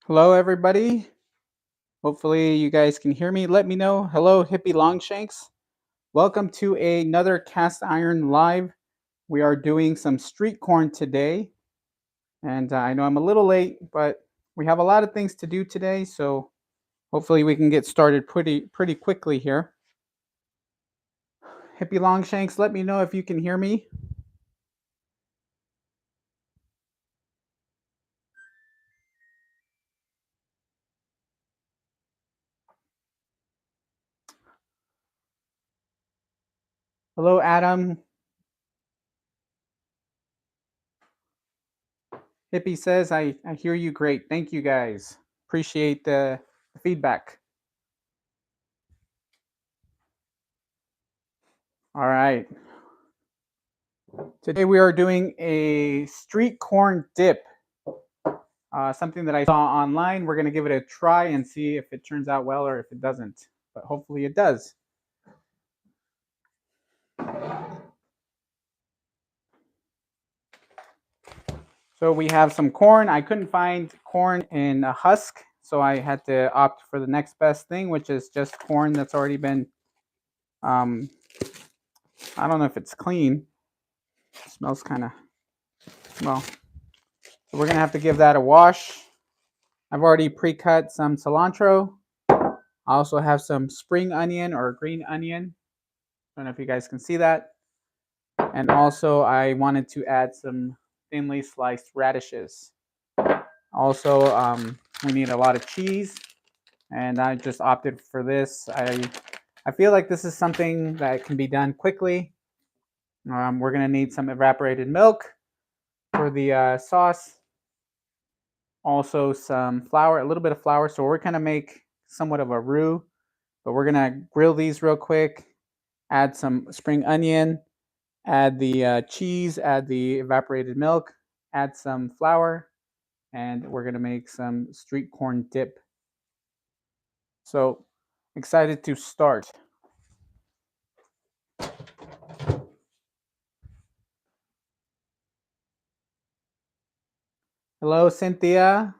Hello, everybody. Hopefully, you guys can hear me. Let me know. Hello, Hippie Longshanks. Welcome to another Cast Iron Live. We are doing some street corn today. And I know I'm a little late, but we have a lot of things to do today. So hopefully, we can get started pretty quickly here. Hippie Longshanks, let me know if you can hear me. Hello, Adam. Hippie says, I hear you great. Thank you, guys. Appreciate the feedback. All right. Today we are doing a street corn dip, something that I saw online. We're going to give it a try and see if it turns out well or if it doesn't, but hopefully it does. So we have some corn. I couldn't find corn in a husk, so I had to opt for the next best thing, which is just corn that's already been, I don't know if it's clean. It smells kind of, well, so we're going to have to give that a wash. I've already pre-cut some cilantro. I also have some spring onion or green onion. I don't know if you guys can see that. And also I wanted to add some thinly sliced radishes. Also, we need a lot of cheese, and I just opted for this. I feel like this is something that can be done quickly. We're gonna need some evaporated milk for the sauce. Also some flour, a little bit of flour. So we're gonna make somewhat of a roux, but we're gonna grill these real quick. Add some spring onion, add the cheese, add the evaporated milk, add some flour, and we're gonna make some street corn dip. So excited to start. Hello, Cynthia.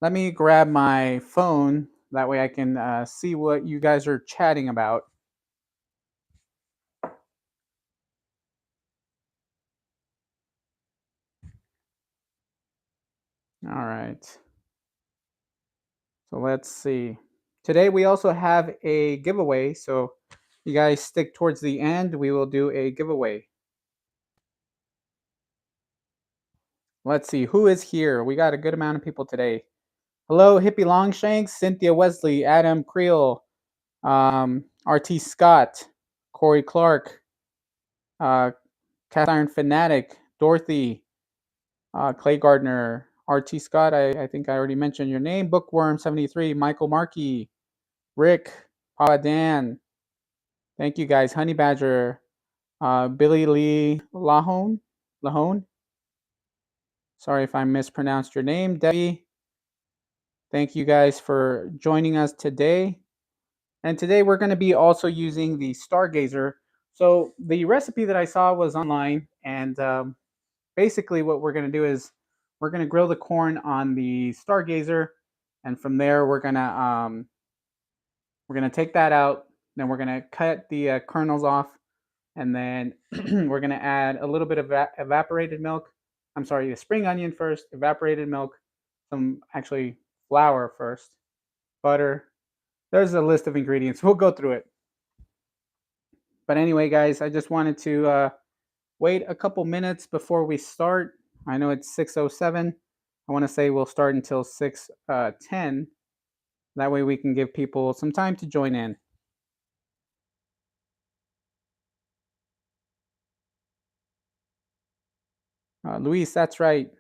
Let me grab my phone. That way I can see what you guys are chatting about. All right. So let's see. Today we also have a giveaway. So you guys stick towards the end. We will do a giveaway. Let's see who is here. We got a good amount of people today. Hello, Hippie Longshanks, Cynthia Wesley, Adam Creel, RT Scott, Corey Clark, Cast Iron Fanatic, Dorothy, Clay Gardner, RT Scott. I think I already mentioned your name. Bookworm73, Michael Markey, Rick, Papa Dan. Thank you guys. Honey Badger, Billy Lee Lahone. Sorry if I mispronounced your name. Debbie. Thank you guys for joining us today. And today we're going to be also using the Stargazer. So the recipe that I saw was online, and basically what we're going to do is we're going to grill the corn on the Stargazer, and from there we're going to take that out. Then we're going to cut the kernels off, and then we're going to add a little bit of evaporated milk. I'm sorry, the spring onion first, evaporated milk, some actually flour first, butter. There's a list of ingredients. We'll go through it. But anyway, guys, I just wanted to wait a couple minutes before we start. I know it's 6:07. I want to say we'll start until 6:10. That way we can give people some time to join in. Luis, that's right.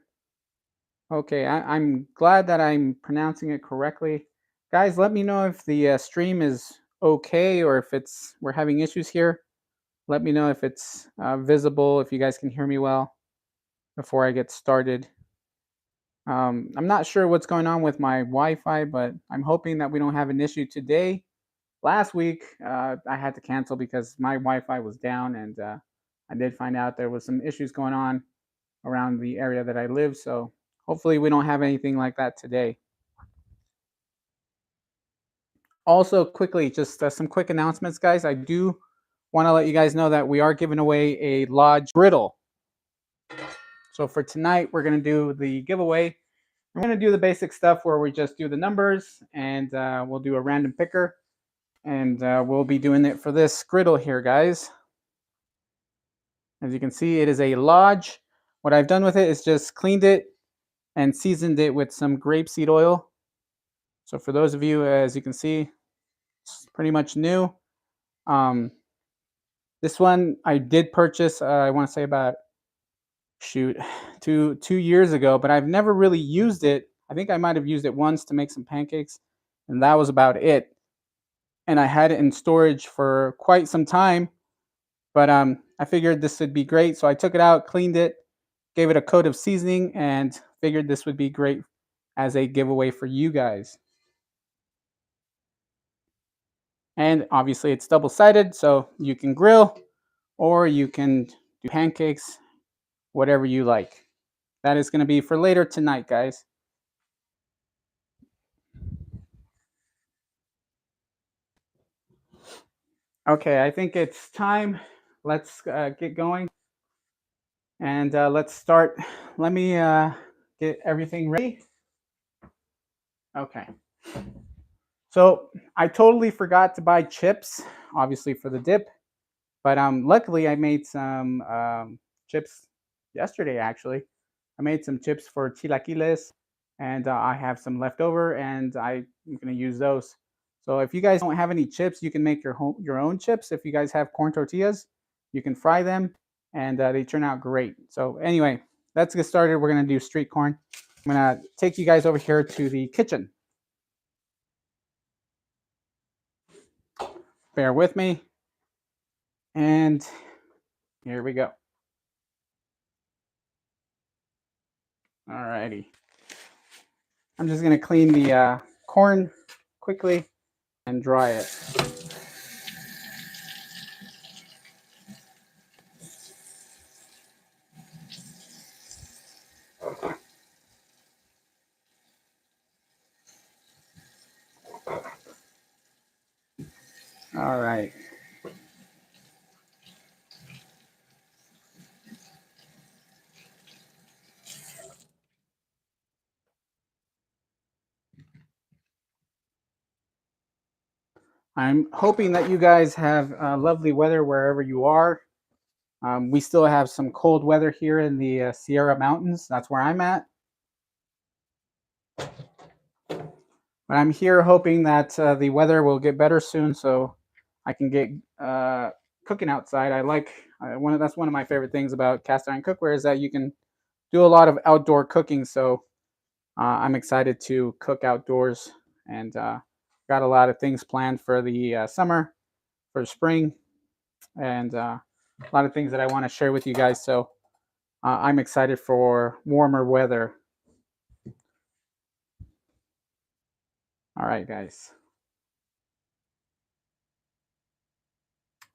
Okay, I'm glad that I'm pronouncing it correctly. Guys, let me know if the stream is okay or if we're having issues here. Let me know if it's visible, if you guys can hear me well before I get started. I'm not sure what's going on with my Wi-Fi, but I'm hoping that we don't have an issue today. Last week, I had to cancel because my Wi-Fi was down, and I did find out there was some issues going on around the area that I live. So hopefully we don't have anything like that today. Also, quickly, just some quick announcements, guys. I do want to let you guys know that we are giving away a Lodge griddle. So for tonight, we're going to do the giveaway. We're going to do the basic stuff where we just do the numbers, and we'll do a random picker. And we'll be doing it for this griddle here, guys. As you can see, it is a Lodge. What I've done with it is just cleaned it and seasoned it with some grapeseed oil. So for those of you, as you can see, it's pretty much new. This one I did purchase, I want to say about, shoot, two years ago, but I've never really used it. I think I might have used it once to make some pancakes, and that was about it. And I had it in storage for quite some time, but I figured this would be great. So I took it out, cleaned it, gave it a coat of seasoning, and figured this would be great as a giveaway for you guys. And obviously it's double-sided, so you can grill or you can do pancakes, whatever you like. That is going to be for later tonight, guys. Okay, I think it's time. Let's get going. And let's start. Let me get everything ready. Okay. So I totally forgot to buy chips, obviously for the dip. But luckily I made some chips yesterday, actually. I made some chips for chilaquiles, and I have some left over, and I'm going to use those. So if you guys don't have any chips, you can make your own chips. If you guys have corn tortillas, you can fry them, and they turn out great. So anyway, let's get started. We're going to do street corn. I'm going to take you guys over here to the kitchen. Bear with me. And here we go. Alrighty. I'm just going to clean the corn quickly and dry it. All right. I'm hoping that you guys have lovely weather wherever you are. We still have some cold weather here in the Sierra Mountains. That's where I'm at. But I'm here hoping that the weather will get better soon so I can get cooking outside. I like that's one of my favorite things about cast iron cookware is that you can do a lot of outdoor cooking. So I'm excited to cook outdoors, and got a lot of things planned for the summer, for spring, and a lot of things that I want to share with you guys. So I'm excited for warmer weather. All right, guys.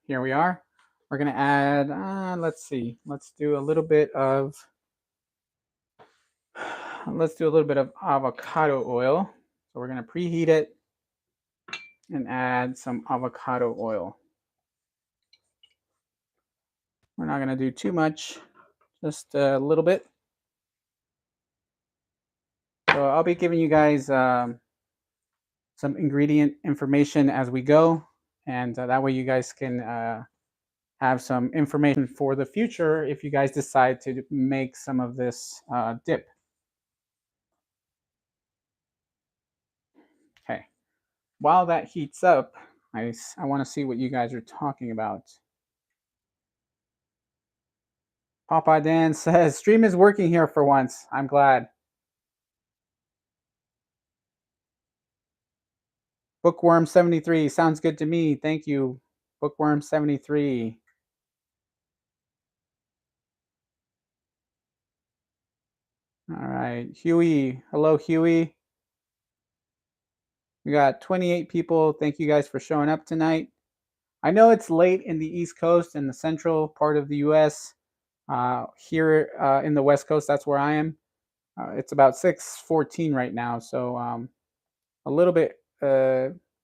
Here we are. We're going to add, let's see, let's do a little bit of avocado oil. So we're going to preheat it and add some avocado oil. We're not going to do too much, just a little bit. So I'll be giving you guys some ingredient information as we go, and that way you guys can have some information for the future if you guys decide to make some of this dip. Okay, while that heats up, I want to see what you guys are talking about. Papa Dan says, stream is working here for once. I'm glad. Bookworm 73 sounds good to me. Thank you, Bookworm 73. All right, Huey. Hello, Huey. We got 28 people. Thank you guys for showing up tonight. I know it's late in the East Coast and the central part of the U.S. Here in the West Coast, that's where I am. It's about 6:14 right now, so a little bit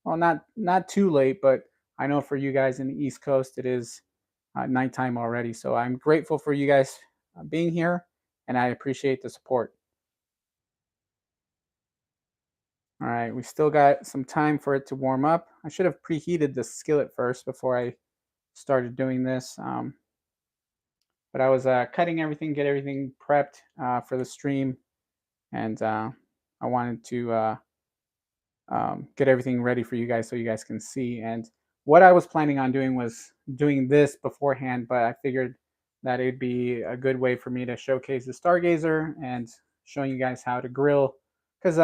well, not too late, but I know for you guys in the East Coast, it is nighttime already. So I'm grateful for you guys being here, and I appreciate the support. All right, we still got some time for it to warm up. I should have preheated the skillet first before I started doing this. But I was cutting everything, get everything prepped for the stream, and I wanted to get everything ready for you guys so you guys can see. And what I was planning on doing was doing this beforehand, but I figured that it'd be a good way for me to showcase the Stargazer and showing you guys how to grill. Because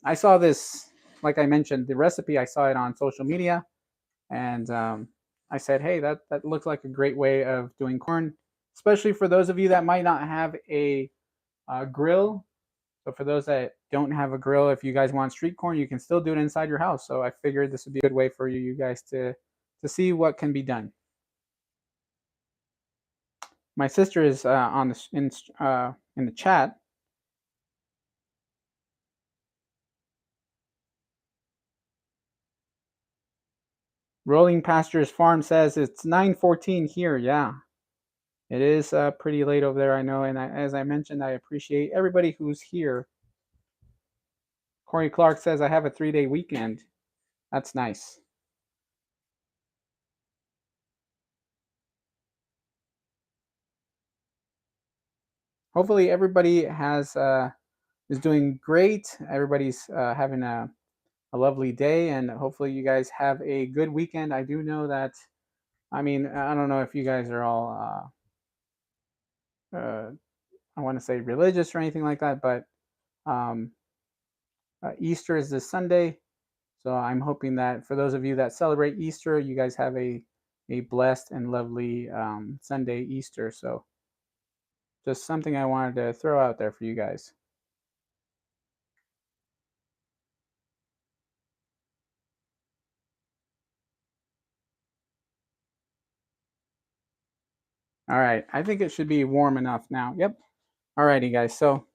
I saw this, like I mentioned, the recipe, I saw it on social media, and I said, hey, that looks like a great way of doing corn, especially for those of you that might not have a grill. So for those that don't have a grill, if you guys want street corn, you can still do it inside your house. So I figured this would be a good way for you guys to see what can be done. My sister is on the in the chat. Rolling Pastures Farm says it's 9:14 here. Yeah, it is pretty late over there. I know, and as I mentioned, I appreciate everybody who's here. Corey Clark says I have a 3-day weekend. That's nice. Hopefully, everybody is doing great. Everybody's having a lovely day, and hopefully you guys have a good weekend. I do know that, I mean, I don't know if you guys are all I want to say religious or anything like that, but um, Easter is this Sunday, so I'm hoping that for those of you that celebrate Easter, you guys have a blessed and lovely Sunday Easter. So just something I wanted to throw out there for you guys. All right, I think it should be warm enough now. Yep. All righty, guys. So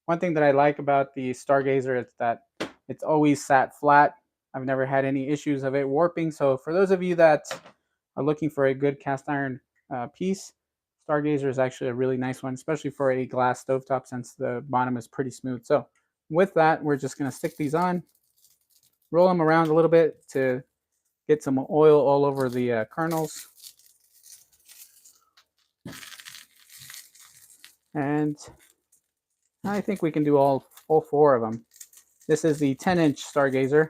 one thing that I like about the Stargazer is that it's always sat flat. I've never had any issues of it warping. So for those of you that are looking for a good cast iron piece, Stargazer is actually a really nice one, especially for a glass stovetop since the bottom is pretty smooth. So with that, we're just going to stick these on, roll them around a little bit to get some oil all over the kernels. And I think we can do all 4 of them. This is the 10-inch Stargazer,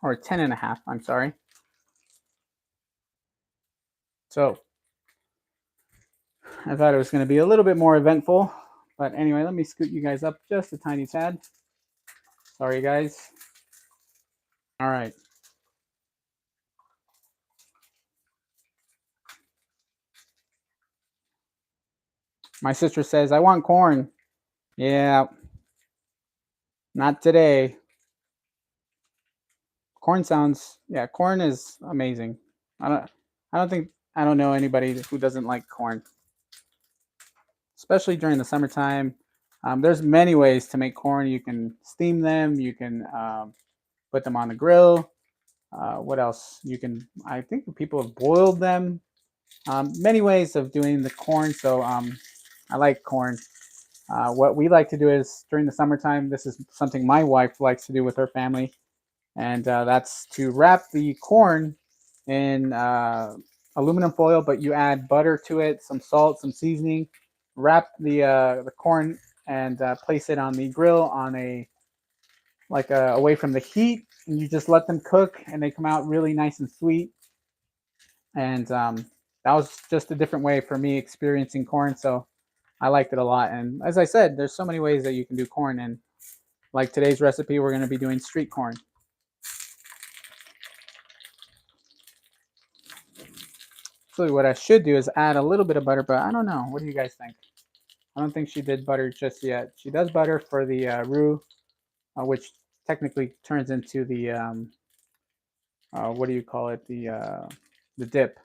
or 10.5, I'm sorry. So I thought it was going to be a little bit more eventful. But anyway, let me scoot you guys up just a tiny tad. Sorry, guys. All right. My sister says, I want corn. Yeah. Not today. Corn sounds, yeah, corn is amazing. I don't know anybody who doesn't like corn, especially during the summertime. There's many ways to make corn. You can steam them. You can put them on the grill. What else? You can, I think people have boiled them. Many ways of doing the corn. So I like corn. What we like to do is during the summertime, this is something my wife likes to do with her family, and that's to wrap the corn in aluminum foil, but you add butter to it, some salt, some seasoning, wrap the corn, and place it on the grill on a away from the heat, and you just let them cook, and they come out really nice and sweet. And that was just a different way for me experiencing corn, so I liked it a lot. And as I said, there's so many ways that you can do corn, and like today's recipe, we're going to be doing street corn. So what I should do is add a little bit of butter, but I don't know. What do you guys think? I don't think she did butter just yet. She does butter for the roux, which technically turns into the what do you call it? The dip.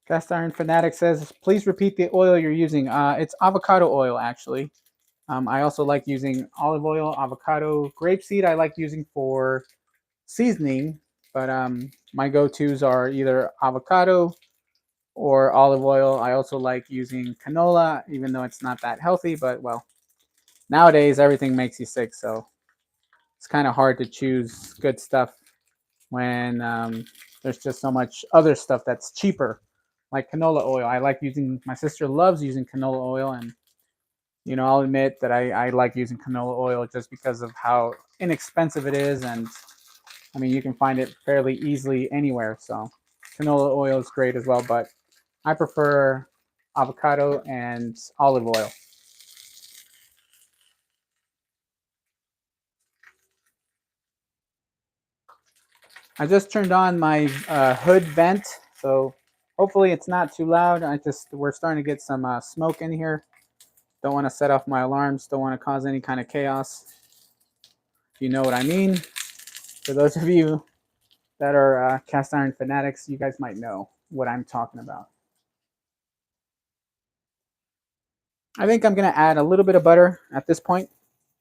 Cast Iron Fanatic says, please repeat the oil you're using. It's avocado oil, actually. I also like using olive oil, avocado, grapeseed. I like using for seasoning, but my go-tos are either avocado or olive oil. I also like using canola, even though it's not that healthy, but well, nowadays everything makes you sick, so it's kind of hard to choose good stuff when there's just so much other stuff that's cheaper, like canola oil. I like using, my sister loves using canola oil, and I'll admit that I like using canola oil just because of how inexpensive it is, and I mean, you can find it fairly easily anywhere. So canola oil is great as well, but I prefer avocado and olive oil. I just turned on my hood vent, so hopefully it's not too loud. We're starting to get some smoke in here. Don't want to set off my alarms. Don't want to cause any kind of chaos. If you know what I mean. For those of you that are cast iron fanatics, you guys might know what I'm talking about. I think I'm going to add a little bit of butter at this point.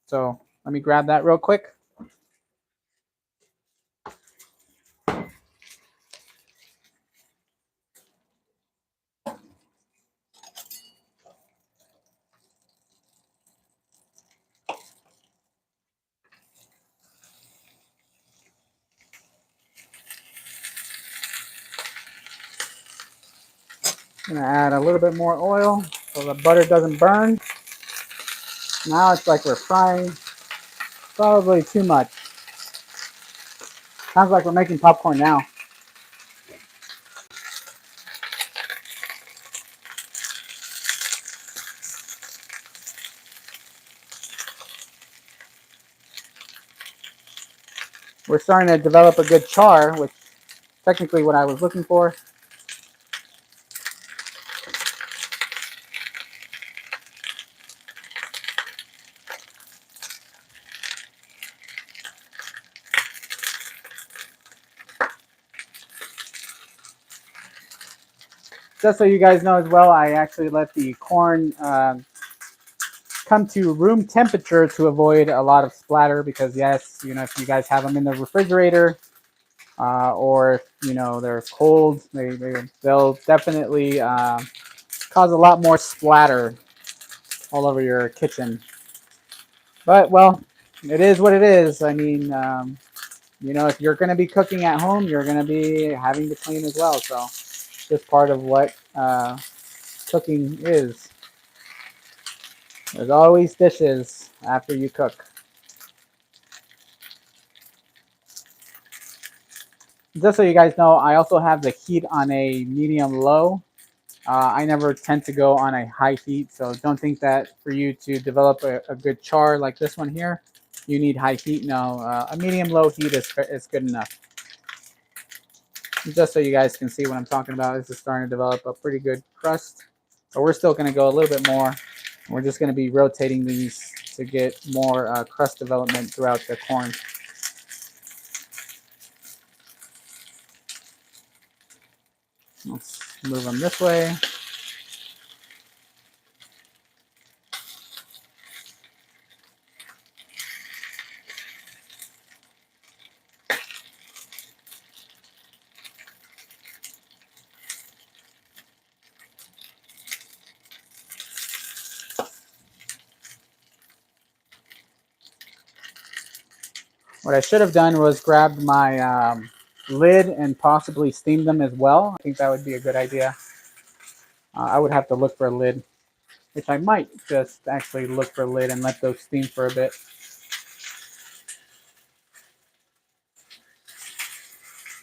So let me grab that real quick. I'm going to add a little bit more oil so the butter doesn't burn. Now it's like we're frying. Probably too much. Sounds like we're making popcorn now. We're starting to develop a good char, which is technically what I was looking for. Just so you guys know as well, I actually let the corn come to room temperature to avoid a lot of splatter, because yes, if you guys have them in the refrigerator or they're cold, they'll definitely cause a lot more splatter all over your kitchen. But well, it is what it is. I mean, if you're going to be cooking at home, you're going to be having to clean as well. So just part of what cooking is. There's always dishes after you cook. Just so you guys know, I also have the heat on a medium low. I never tend to go on a high heat, so don't think that for you to develop a good char like this one here, you need high heat. No, a medium low heat is good enough. Just so you guys can see what I'm talking about, this is starting to develop a pretty good crust. But we're still going to go a little bit more. We're just going to be rotating these to get more crust development throughout the corn. Let's move them this way. What I should have done was grabbed my lid and possibly steamed them as well. I think that would be a good idea. I would have to look for a lid, which I might just actually look for a lid and let those steam for a bit.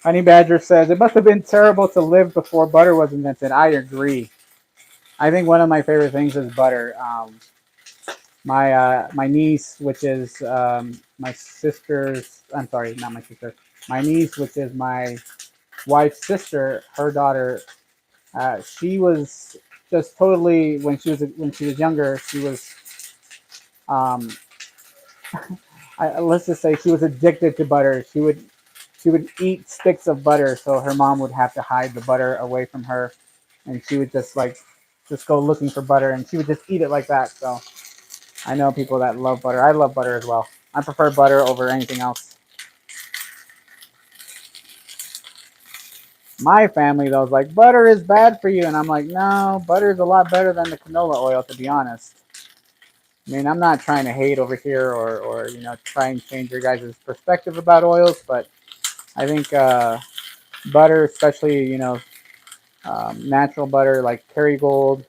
Honey Badger says, it must have been terrible to live before butter was invented. I agree. I think one of my favorite things is butter. My niece, which is my sister's, I'm sorry, not my sister. My niece, which is my wife's sister, her daughter, she was just totally, when she was younger, she was um, let's just say she was addicted to butter. She would eat sticks of butter, so her mom would have to hide the butter away from her. and she would just go looking for butter, and she would just eat it like that. So I know people that love butter. I love butter as well. I prefer butter over anything else. My family though is like, butter is bad for you, and I'm like, no, butter is a lot better than the canola oil, to be honest. I mean, I'm not trying to hate over here or try and change your guys' perspective about oils, but I think butter, especially natural butter like Kerrygold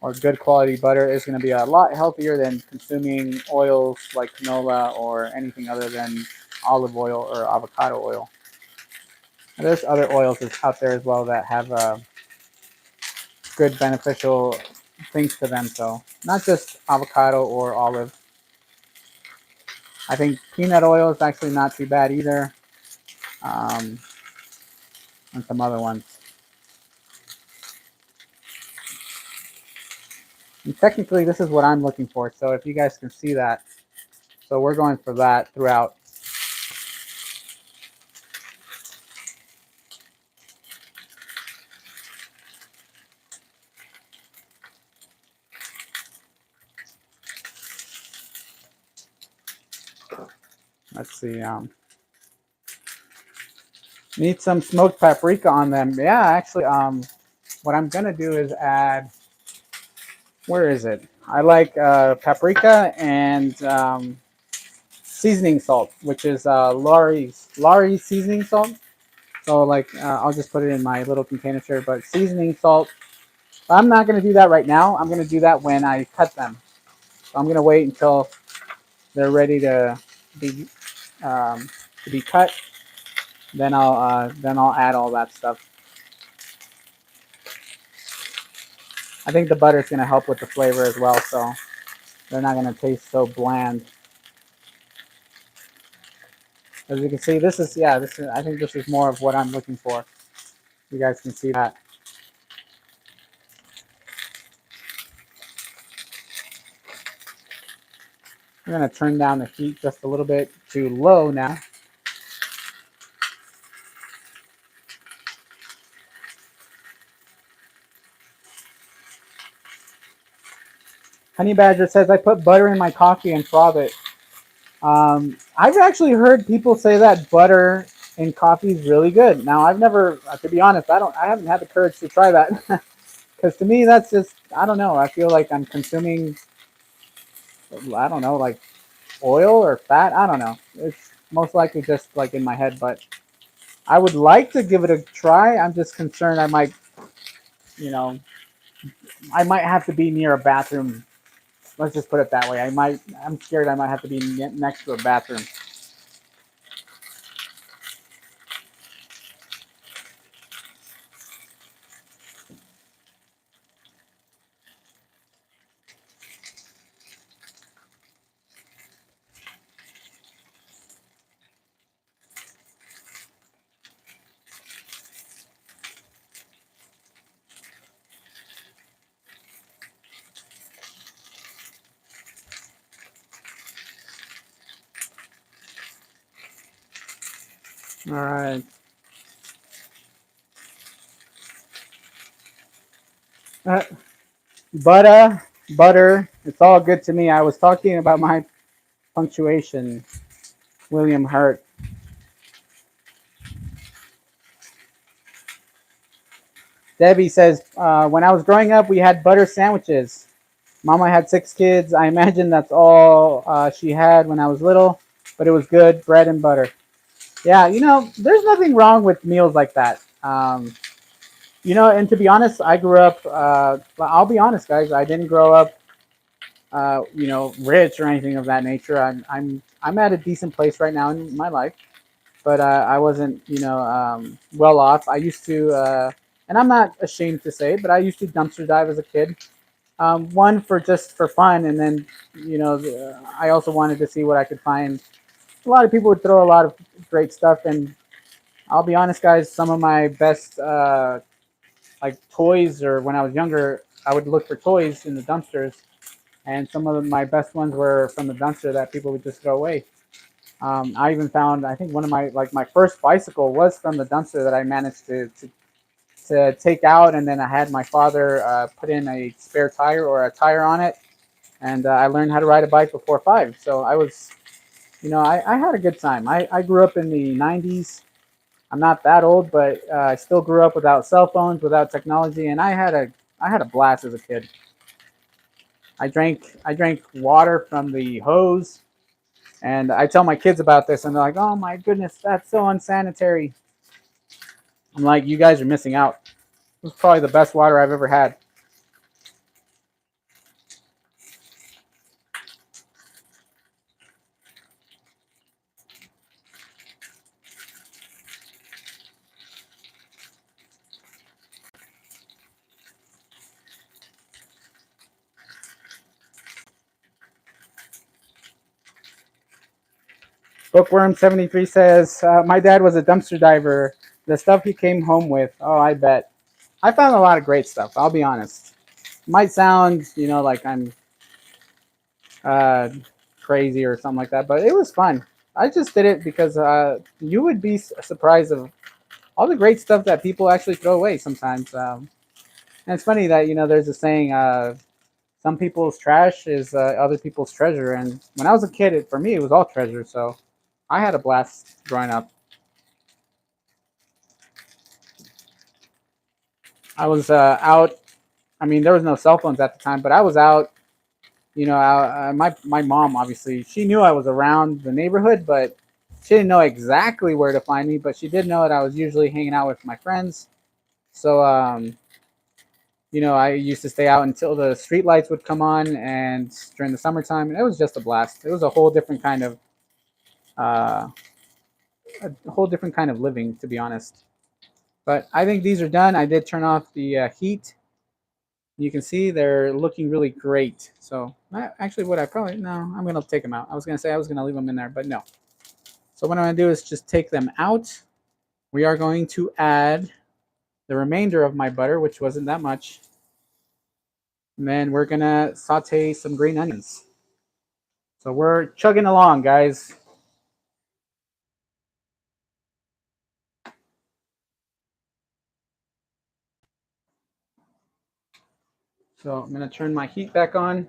or good quality butter, is going to be a lot healthier than consuming oils like canola or anything other than olive oil or avocado oil. And there's other oils out there as well that have good beneficial things to them. So not just avocado or olive. I think peanut oil is actually not too bad either, um, and some other ones. And technically, this is what I'm looking for. So if you guys can see that, so we're going for that throughout. Let's see. Need some smoked paprika on them. Yeah, actually, what I'm gonna do is add. Where is it? I like paprika and seasoning salt, which is Laurie's seasoning salt. So like, I'll just put it in my little container here. But seasoning salt. I'm not gonna do that right now. I'm gonna do that when I cut them. So I'm gonna wait until they're ready be to be cut. Then I'll add all that stuff. I think the butter is gonna help with the flavor as well, so they're not gonna taste so bland. As you can see, this is I think this is more of what I'm looking for. You guys can see that. I'm gonna turn down the heat just a little bit to low now. Honey Badger says I put butter in my coffee and froth it. I've actually heard people say that butter in coffee is really good. Now I've never, to be honest, I haven't had the courage to try that because to me that's just, I don't know. I feel like I'm consuming, I don't know, like oil or fat. I don't know. It's most likely just like in my head, but I would like to give it a try. I'm just concerned you know, I might have to be near a bathroom. Let's just put it that way. I'm scared I might have to be next to a bathroom. All right. Uh, butter. It's all good to me. I was talking about my punctuation. William Hurt. Debbie says, when I was growing up, we had butter sandwiches. Mama had 6 kids. I imagine that's all she had when I was little, but it was good bread and butter. Yeah, there's nothing wrong with meals like that. And to be honest, I grew up. I'll be honest, guys. I didn't grow up, rich or anything of that nature. I'm at a decent place right now in my life, but I wasn't, well off. I used to, and I'm not ashamed to say, but I used to dumpster dive as a kid. One for just for fun, and then, I also wanted to see what I could find. A lot of people would throw a lot of great stuff, and I'll be honest, guys. Some of my best, like toys, or when I was younger, I would look for toys in the dumpsters, and some of my best ones were from the dumpster that people would just throw away. I even found, I think one of my first bicycle was from the dumpster that I managed to to take out, and then I had my father put in a spare tire or a tire on it, and I learned how to ride a bike before 5. So I was, I had a good time. I grew up in the 90s. I'm not that old, but I still grew up without cell phones, without technology, and I had a blast as a kid. I drank water from the hose, and I tell my kids about this, and they're like, "Oh my goodness, that's so unsanitary." I'm like, "You guys are missing out. It was probably the best water I've ever had." Bookworm73 says, "My dad was a dumpster diver. The stuff he came home with, oh, I bet." I found a lot of great stuff. I'll be honest. It might sound, like I'm uh, crazy or something like that, but it was fun. I just did it because you would be surprised of all the great stuff that people actually throw away sometimes. And it's funny that there's a saying, some people's trash is other people's treasure. And when I was a kid, for me, it was all treasure. So I had a blast growing up. I was out. I mean, there was no cell phones at the time, but I was out. My mom obviously she knew I was around the neighborhood, but she didn't know exactly where to find me. But she did know that I was usually hanging out with my friends. So I used to stay out until the street lights would come on, and during the summertime, and it was just a blast. It was a whole different kind of uh, living, to be honest. But I think these are done. I did turn off the heat. You can see they're looking really great. So actually, what I probably no, I'm gonna take them out. I was gonna say I was gonna leave them in there, but no. So what I'm gonna do is just take them out. We are going to add the remainder of my butter, which wasn't that much. And then we're gonna saute some green onions. So we're chugging along, guys. So I'm gonna turn my heat back on,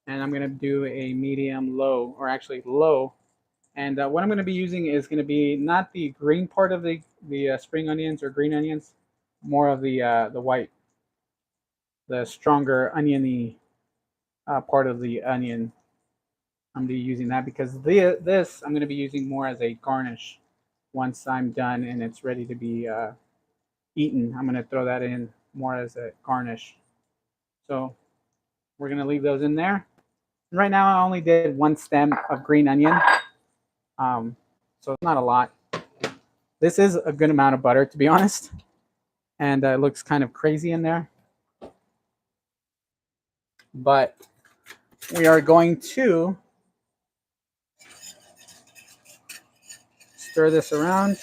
and I'm gonna do a medium low, or actually low. And what I'm gonna be using is gonna be not the green part of the spring onions or green onions, more of the white, the stronger oniony part of the onion. I'm gonna be using that because this I'm gonna be using more as a garnish. Once I'm done and it's ready to be eaten, I'm gonna throw that in more as a garnish. So we're gonna leave those in there. Right now, I only did 1 stem of green onion, so it's not a lot. This is a good amount of butter, to be honest, and it looks kind of crazy in there. But we are going to stir this around.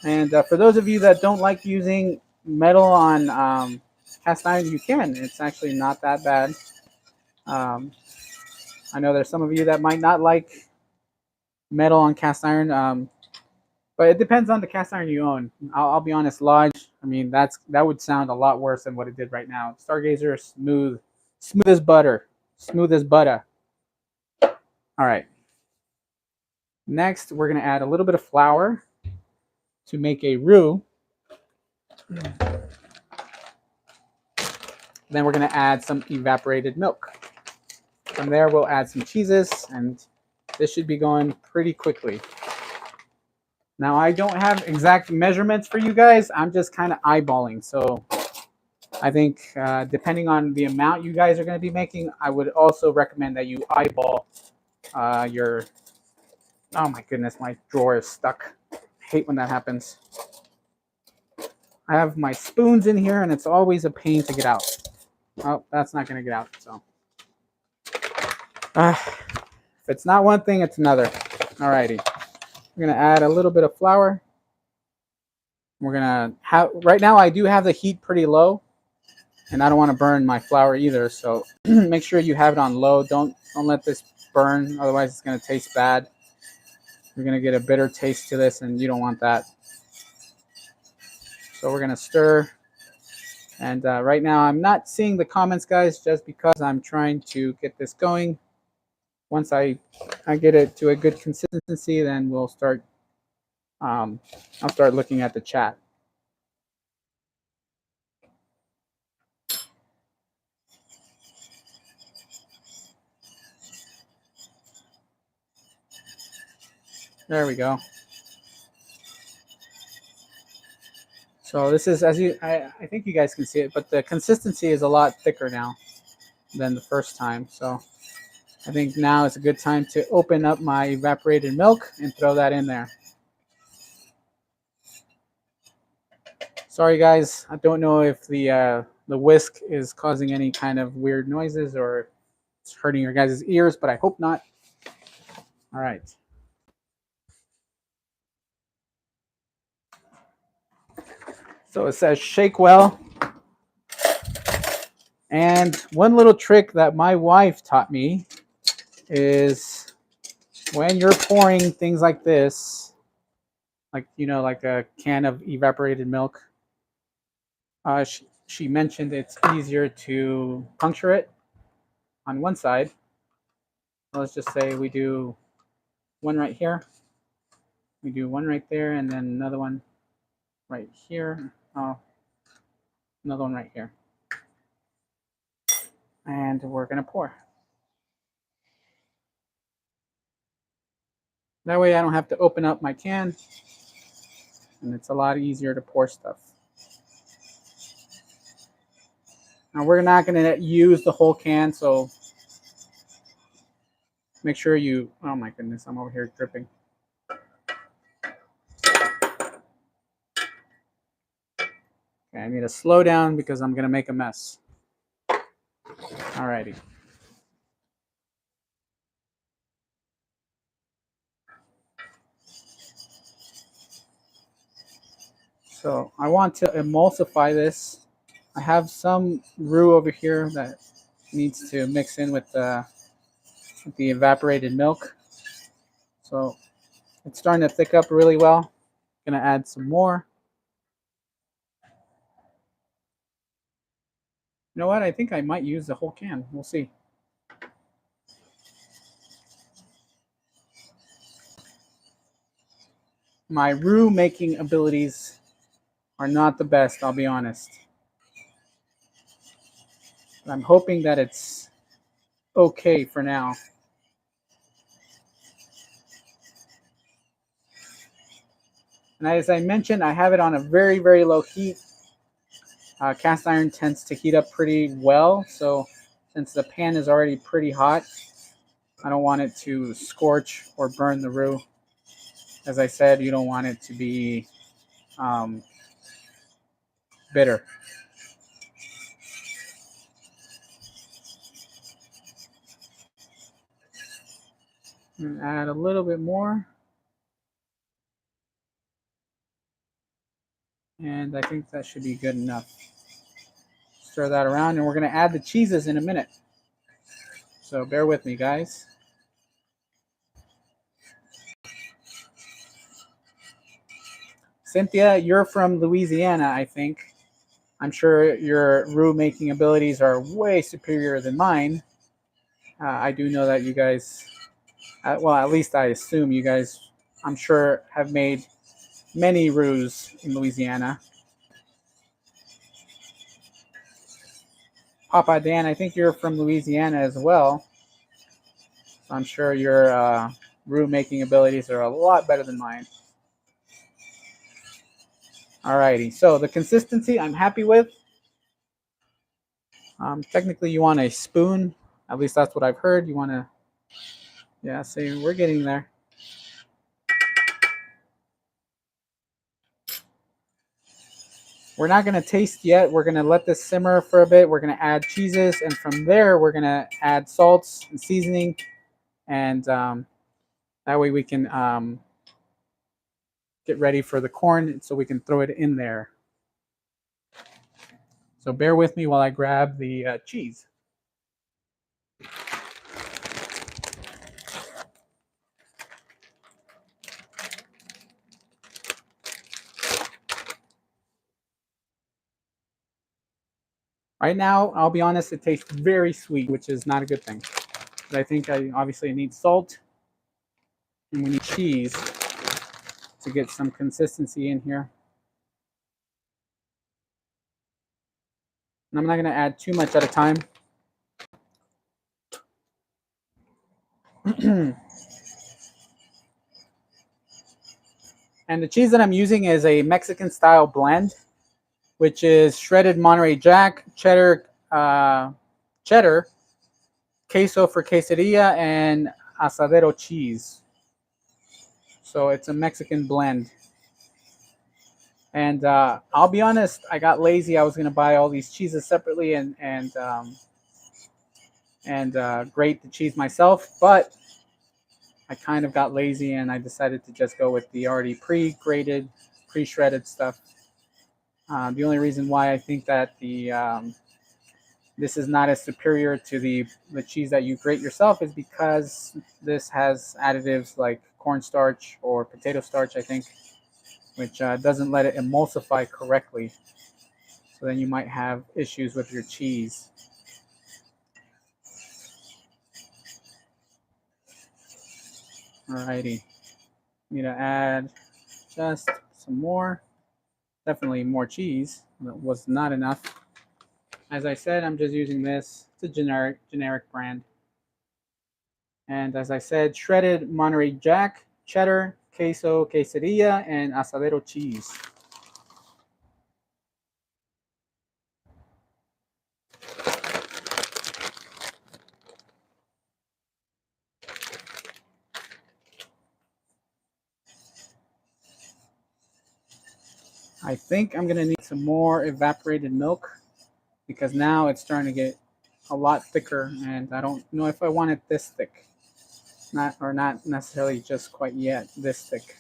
And for those of you that don't like using metal on cast iron, you can. It's actually not that bad. I know there's some of you that might not like metal on cast iron, but it depends on the cast iron you own. I'll be honest, Lodge. I mean, that would sound a lot worse than what it did right now. Stargazer, smooth as butter, smooth as butter. All right. Next, we're gonna add a little bit of flour to make a roux. Then we're gonna add some evaporated milk. From there, we'll add some cheeses, and this should be going pretty quickly. Now, I don't have exact measurements for you guys. I'm just kind of eyeballing. So I think depending on the amount you guys are going to be making, I would also recommend that you eyeball your... Oh my goodness, my drawer is stuck. I hate when that happens. I have my spoons in here, and it's always a pain to get out. Oh, that's not going to get out, so... if it's not one thing, it's another. Alrighty. We're going to add a little bit of flour. We're going to have... Right now, I do have the heat pretty low, and I don't want to burn my flour either, so make sure you have it on low. Don't let this burn, otherwise it's going to taste bad. You're going to get a bitter taste to this, and you don't want that. So we're going to stir. And right now I'm not seeing the comments, guys, just because I'm trying to get this going. Once I get it to a good consistency, then we'll start. I'll start looking at the chat. There we go. So this is, as you, I think you guys can see it, but the consistency is a lot thicker now than the first time. So I think now is a good time to open up my evaporated milk and throw that in there. Sorry guys, I don't know if the whisk is causing any kind of weird noises or it's hurting your guys' ears, but I hope not. All right. So it says shake well. And one little trick that my wife taught me is when you're pouring things like this, like, you know, like a can of evaporated milk, she mentioned it's easier to puncture it on one side. Let's just say we do one right here. We do one right there and then another one right here. Oh, another one right here. And we're going to pour. That way I don't have to open up my can, and it's a lot easier to pour stuff. Now we're not going to use the whole can, so make sure you, oh my goodness, I'm over here dripping. Okay, I need to slow down because I'm going to make a mess. Alrighty. So I want to emulsify this. I have some roux over here that needs to mix in with the evaporated milk. So it's starting to thick up really well. Gonna add some more. You know what? I think I might use the whole can. We'll see. My roux making abilities are not the best, I'll be honest. But I'm hoping that it's okay for now. And as I mentioned, I have it on a very, very low heat. Cast iron tends to heat up pretty well, so since the pan is already pretty hot, I don't want it to scorch or burn the roux. As I said, you don't want it to be bitter. And add a little bit more. And I think that should be good enough. Stir that around, and we're going to add the cheeses in a minute. So bear with me, guys. Cynthia, you're from Louisiana, I think. I'm sure your roux making abilities are way superior than mine. I do know that you guys, well, at least I assume you guys, I'm sure, have made many roux in Louisiana. Papa Dan, I think you're from Louisiana as well. So I'm sure your roux making abilities are a lot better than mine. Alrighty, so the consistency I'm happy with. Technically, you want a spoon. At least that's what I've heard. You want to, yeah, see, we're getting there. We're not going to taste yet. We're going to let this simmer for a bit. We're going to add cheeses, and from there, we're going to add salts and seasoning, and that way we can get ready for the corn so we can throw it in there. So bear with me while I grab the cheese. Right now, I'll be honest, it tastes very sweet, which is not a good thing. But I think I obviously need salt and we need cheese to get some consistency in here. And I'm not going to add too much at a time. And the cheese that I'm using is a Mexican style blend, which is shredded Monterey Jack, cheddar, queso for quesadilla, and asadero cheese. So it's a Mexican blend. And I'll be honest, I got lazy. I was going to buy all these cheeses separately and grate the cheese myself, but I kind of got lazy and I decided to just go with the already pre-grated, pre-shredded stuff. The only reason why I think that this is not as superior to the cheese that you grate yourself is because this has additives like cornstarch or potato starch, I think, which doesn't let it emulsify correctly. So then you might have issues with your cheese. Alrighty. Need to add just some more. Definitely more cheese. That was not enough. As I said, I'm just using this. It's a generic brand. And as I said, shredded Monterey Jack, cheddar, queso, quesadilla, and asadero cheese. I think I'm gonna need some more evaporated milk because now it's starting to get a lot thicker, and I don't know if I want it this thick. Not necessarily just quite yet this thick.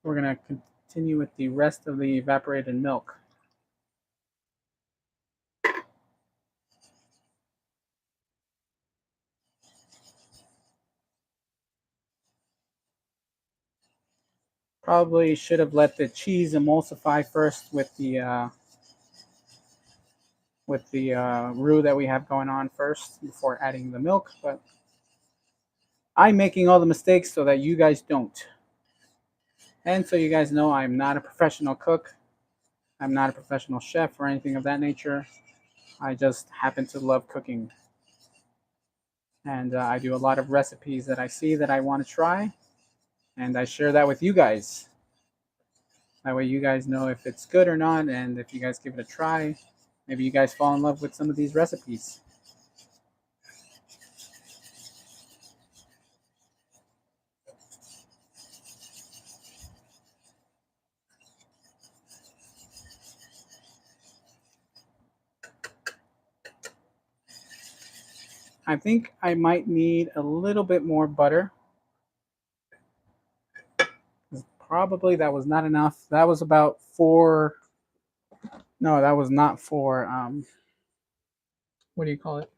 We're gonna continue with the rest of the evaporated milk. Probably should have let the cheese emulsify first with the roux that we have going on first before adding the milk, but I'm making all the mistakes so that you guys don't. And so you guys know I'm not a professional cook. I'm not a professional chef or anything of that nature. I just happen to love cooking. And I do a lot of recipes that I see that I want to try, and I share that with you guys. That way you guys know if it's good or not, and if you guys give it a try, maybe you guys fall in love with some of these recipes. I think I might need a little bit more butter. Probably that was not enough. That was about 4. No, that was not 4. What do you call it?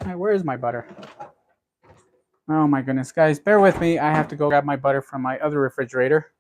Hey, where is my butter? Oh my goodness, guys, bear with me. I have to go grab my butter from my other refrigerator.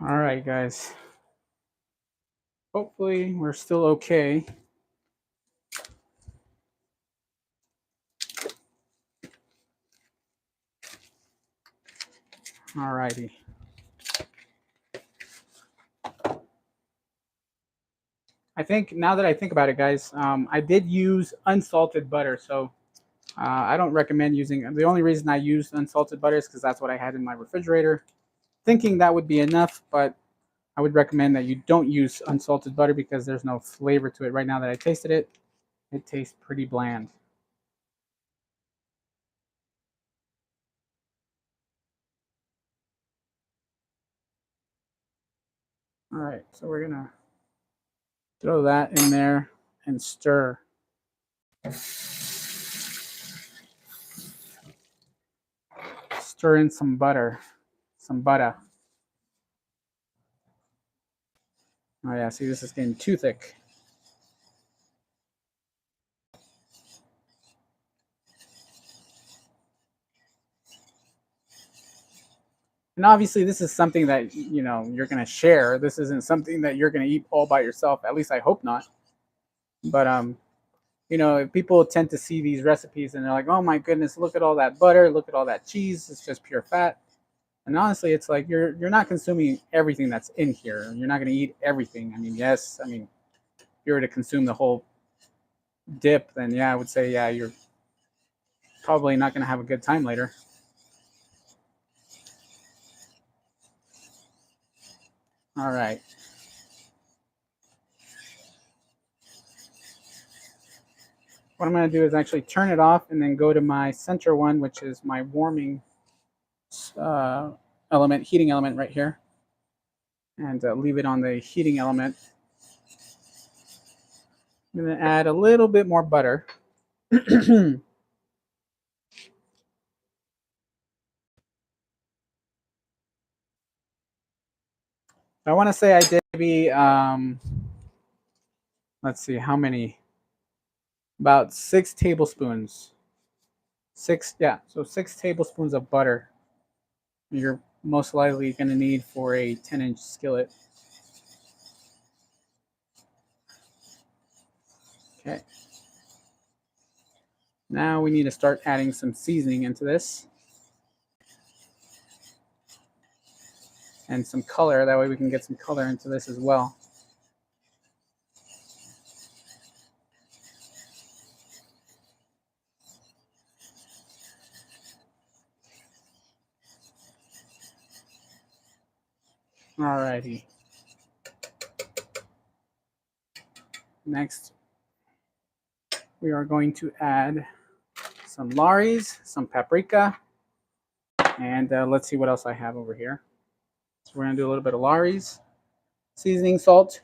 All right, guys. Hopefully, we're still okay. All righty. I think now that I think about it, guys, I did use unsalted butter, so I don't recommend using. The only reason I used unsalted butter is because that's what I had in my refrigerator, thinking that would be enough, but I would recommend that you don't use unsalted butter because there's no flavor to it. Right now that I tasted it, it tastes pretty bland. All right, so we're gonna throw that in there and stir. Stir in some butter, some butter. Oh yeah, see, this is getting too thick. And obviously, this is something that you're gonna share. This isn't something that you're gonna eat all by yourself. At least I hope not. But people tend to see these recipes and they're like, "Oh my goodness, look at all that butter! Look at all that cheese! It's just pure fat." And honestly, it's like you're not consuming everything that's in here. You're not gonna eat everything. I mean, yes, I mean, if you were to consume the whole dip, then yeah, I would say yeah, you're probably not gonna have a good time later. All right. What I'm going to do is actually turn it off and then go to my center one, which is my warming uh, element, heating element right here, and leave it on the heating element. I'm going to add a little bit more butter. I want to say I did maybe, let's see, how many? About 6 tablespoons. Six, yeah, so 6 tablespoons of butter. You're most likely going to need for a 10-inch skillet. Okay. Now we need to start adding some seasoning into this. And some color. That way we can get some color into this as well. Alrighty. Next, we are going to add some Lawry's, some paprika, and let's see what else I have over here. So we're going to do a little bit of Lawry's, seasoning salt.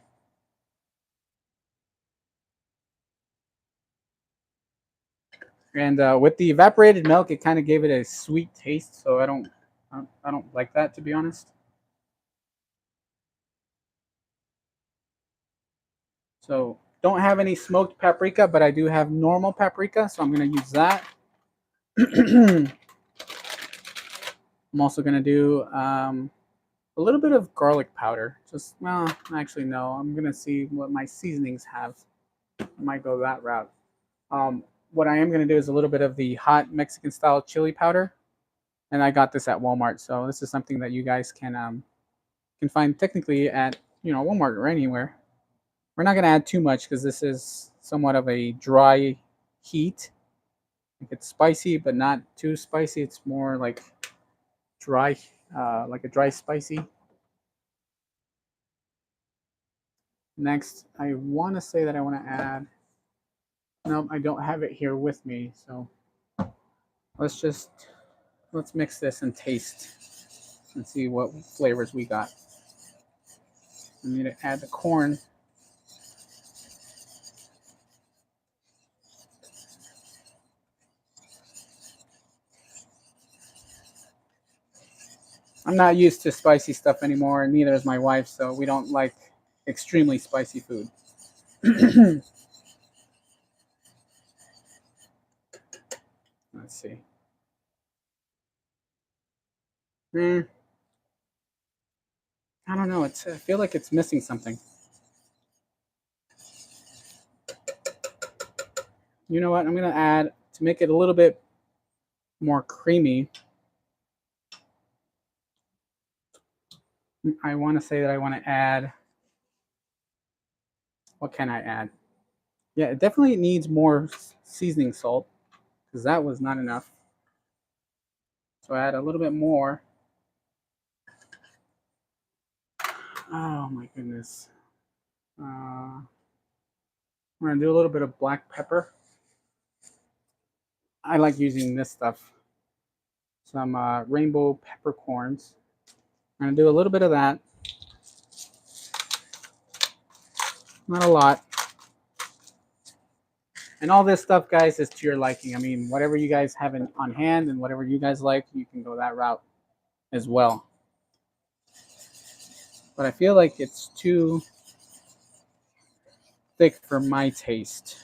And with the evaporated milk, it kind of gave it a sweet taste, so I don't like that, to be honest. So don't have any smoked paprika, but I do have normal paprika, so I'm going to use that. I'm also going to do a little bit of garlic powder. Just, well, actually, no. I'm going to see what my seasonings have. I might go that route. What I am going to do is a little bit of the hot Mexican style chili powder. And I got this at Walmart. So this is something that you guys can find technically at, Walmart or anywhere. We're not going to add too much because this is somewhat of a dry heat. It's spicy, but not too spicy. It's more like dry, like a dry spicy. Next, I want to say that I want to add. No, I don't have it here with me, so let's mix this and taste and see what flavors we got. I need to add the corn. I'm not used to spicy stuff anymore, and neither is my wife, so we don't like extremely spicy food. Let's see. I don't know. I feel like it's missing something. You know what? I'm gonna add to make it a little bit more creamy. I want to say that I want to add. What can I add? Yeah, it definitely needs more seasoning salt because that was not enough. So I add a little bit more. Oh my goodness. We're gonna do a little bit of black pepper. I like using this stuff. Some rainbow peppercorns. I'm gonna do a little bit of that. Not a lot. And all this stuff, guys, is to your liking. I mean, whatever you guys have on hand and whatever you guys like, you can go that route as well. But I feel like it's too thick for my taste.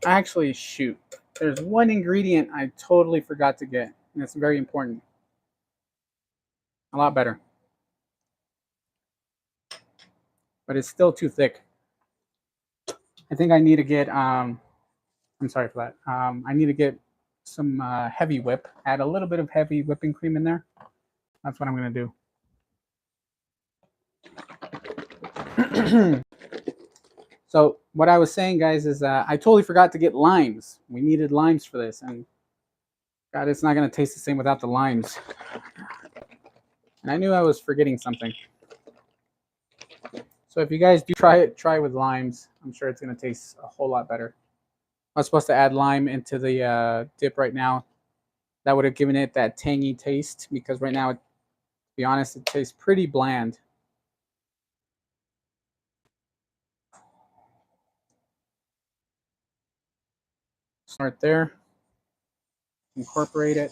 Actually, shoot. There's one ingredient I totally forgot to get, and it's very important. A lot better. But it's still too thick. I think I need to get, I'm sorry for that. I need to get some heavy whip. Add a little bit of heavy whipping cream in there. That's what I'm going to do. So what I was saying, guys, is I totally forgot to get limes. We needed limes for this, and God, it's not going to taste the same without the limes. And I knew I was forgetting something. So if you guys do try with limes. I'm sure it's going to taste a whole lot better. I was supposed to add lime into the dip right now. That would have given it that tangy taste, because right now, to be honest, it tastes pretty bland. Start there. Incorporate it.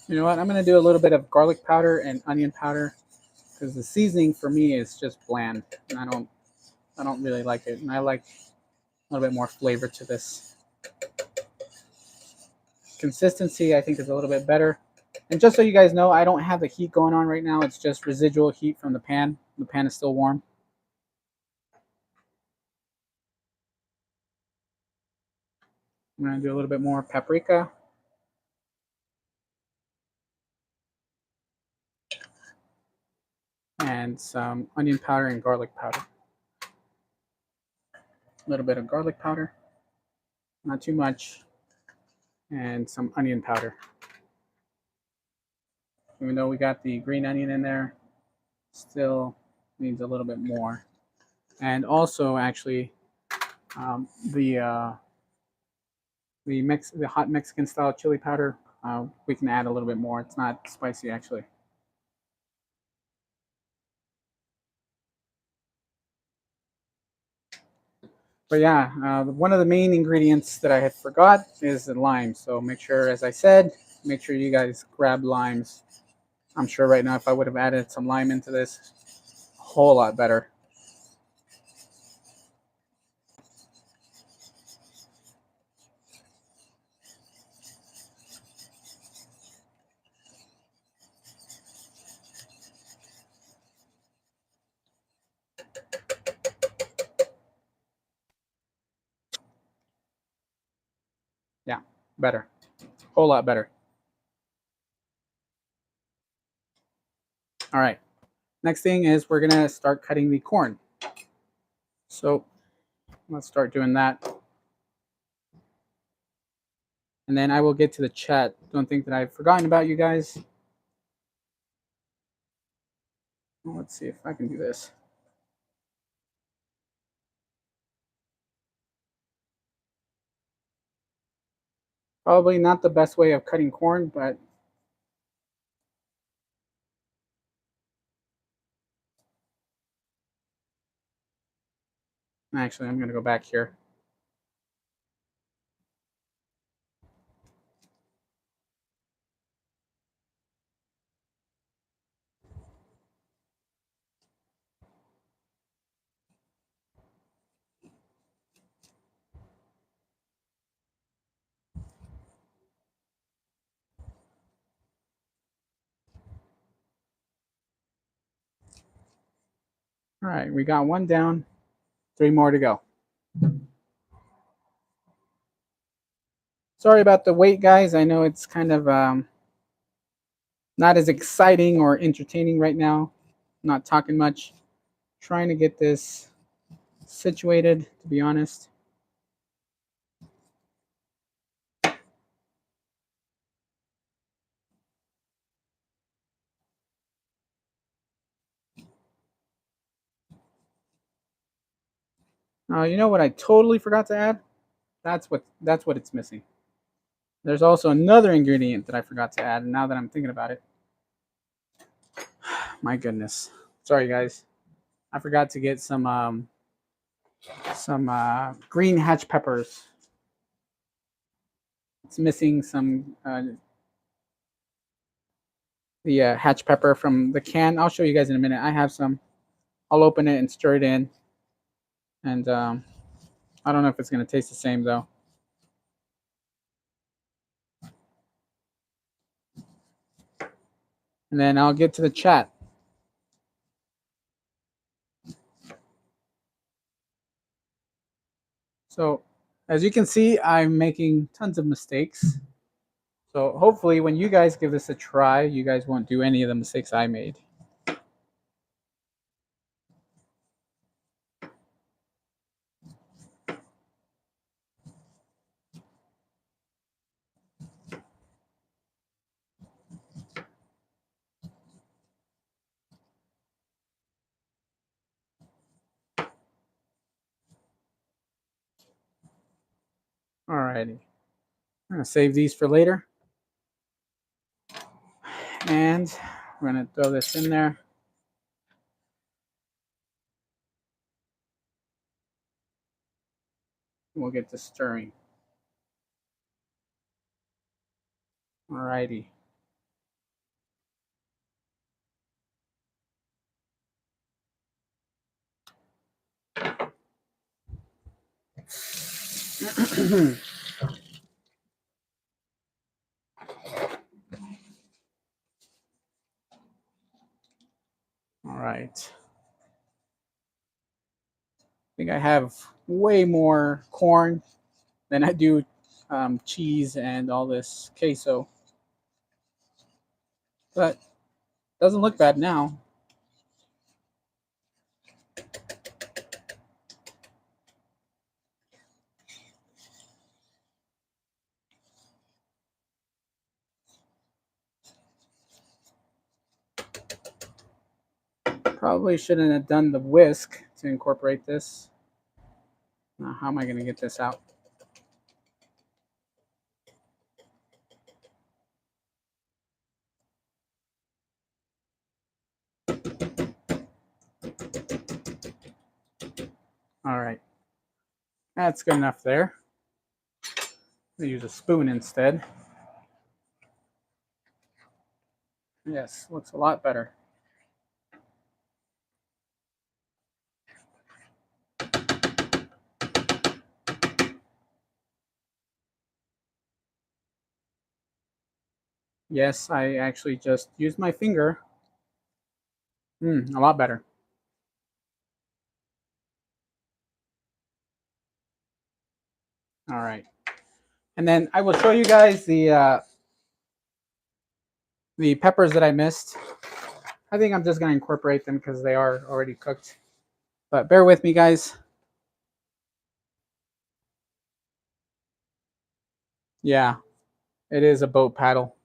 You know what? I'm going to do a little bit of garlic powder and onion powder, because the seasoning for me is just bland, and I don't really like it, and I like a little bit more flavor to this. Consistency, I think, is a little bit better. And just so you guys know, I don't have the heat going on right now. It's just residual heat from the pan. The pan is still warm. I'm going to do a little bit more paprika. And some onion powder and garlic powder. A little bit of garlic powder. Not too much. And some onion powder. Even though we got the green onion in there, still needs a little bit more. And also, actually, um, the the hot Mexican style chili powder, we can add a little bit more. It's not spicy, actually. But yeah, one of the main ingredients that I had forgot is the lime. So make sure, as I said, make sure you guys grab limes. I'm sure right now if I would have added some lime into this, a whole lot better. Yeah, better. Whole lot better. All right. Next thing is we're going to start cutting the corn. So let's start doing that. And then I will get to the chat. Don't think that I've forgotten about you guys. Well, let's see if I can do this. Probably not the best way of cutting corn, but actually I'm going to go back here. All right, we got one down, 3 more to go. Sorry about the wait, guys. I know it's kind of not as exciting or entertaining right now. I'm not talking much. Trying to get this situated, to be honest. You know what I totally forgot to add? That's what it's missing. There's also another ingredient that I forgot to add, and now that I'm thinking about it, my goodness. Sorry, guys. I forgot to get some green hatch peppers. It's missing some the hatch pepper from the can. I'll show you guys in a minute. I have some. I'll open it and stir it in, and I don't know if it's gonna taste the same though. And then I'll get to the chat. So, as you can see, I'm making tons of mistakes. So hopefully when you guys give this a try, you guys won't do any of the mistakes I made. Alrighty. I'm gonna save these for later. And we're gonna throw this in there. We'll get to stirring. Alrighty. All right. I think I have way more corn than I do cheese and all this queso. But doesn't look bad now. Probably shouldn't have done the whisk to incorporate this. Now, how am I going to get this out? All right. That's good enough there. I'll use a spoon instead. Yes, looks a lot better. Yes, I actually just used my finger. A lot better. All right. And then I will show you guys the peppers that I missed. I think I'm just going to incorporate them because they are already cooked. But bear with me, guys. Yeah, it is a boat paddle.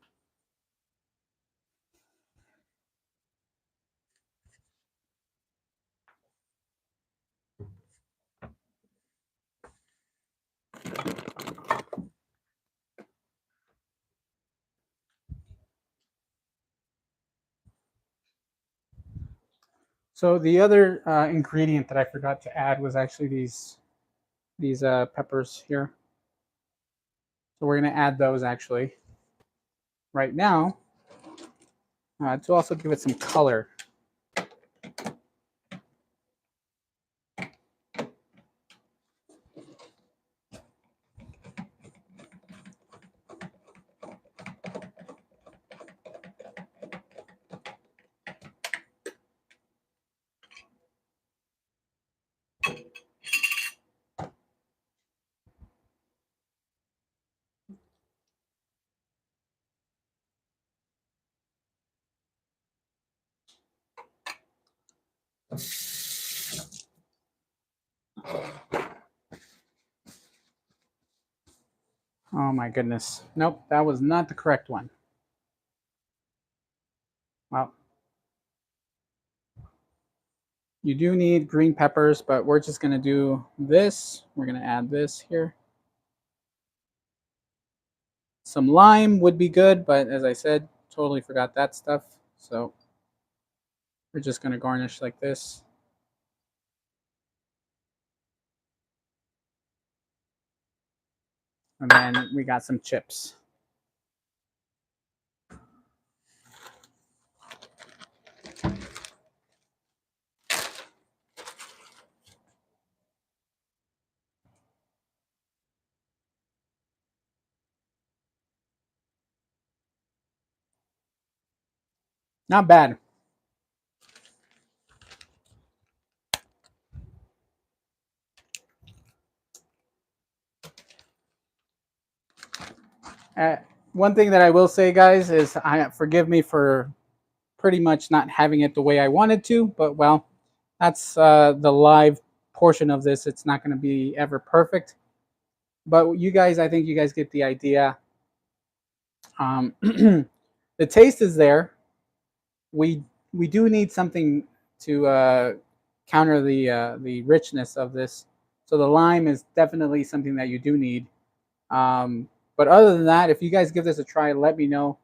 So the other ingredient that I forgot to add was actually these peppers here. So we're going to add those actually right now to also give it some color. Oh my goodness. Nope, that was not the correct one. Well, you do need green peppers, but we're just going to do this. We're going to add this here. Some lime would be good, but as I said, totally forgot that stuff. So we're just going to garnish like this. And then we got some chips. Not bad. One thing that I will say, guys, is forgive me for pretty much not having it the way I wanted to, but well, that's the live portion of this. It's not going to be ever perfect, but you guys, I think you guys get the idea. The taste is there. We we do need something to counter the richness of this. So the lime is definitely something that you do need. But other than that, if you guys give this a try, let me know.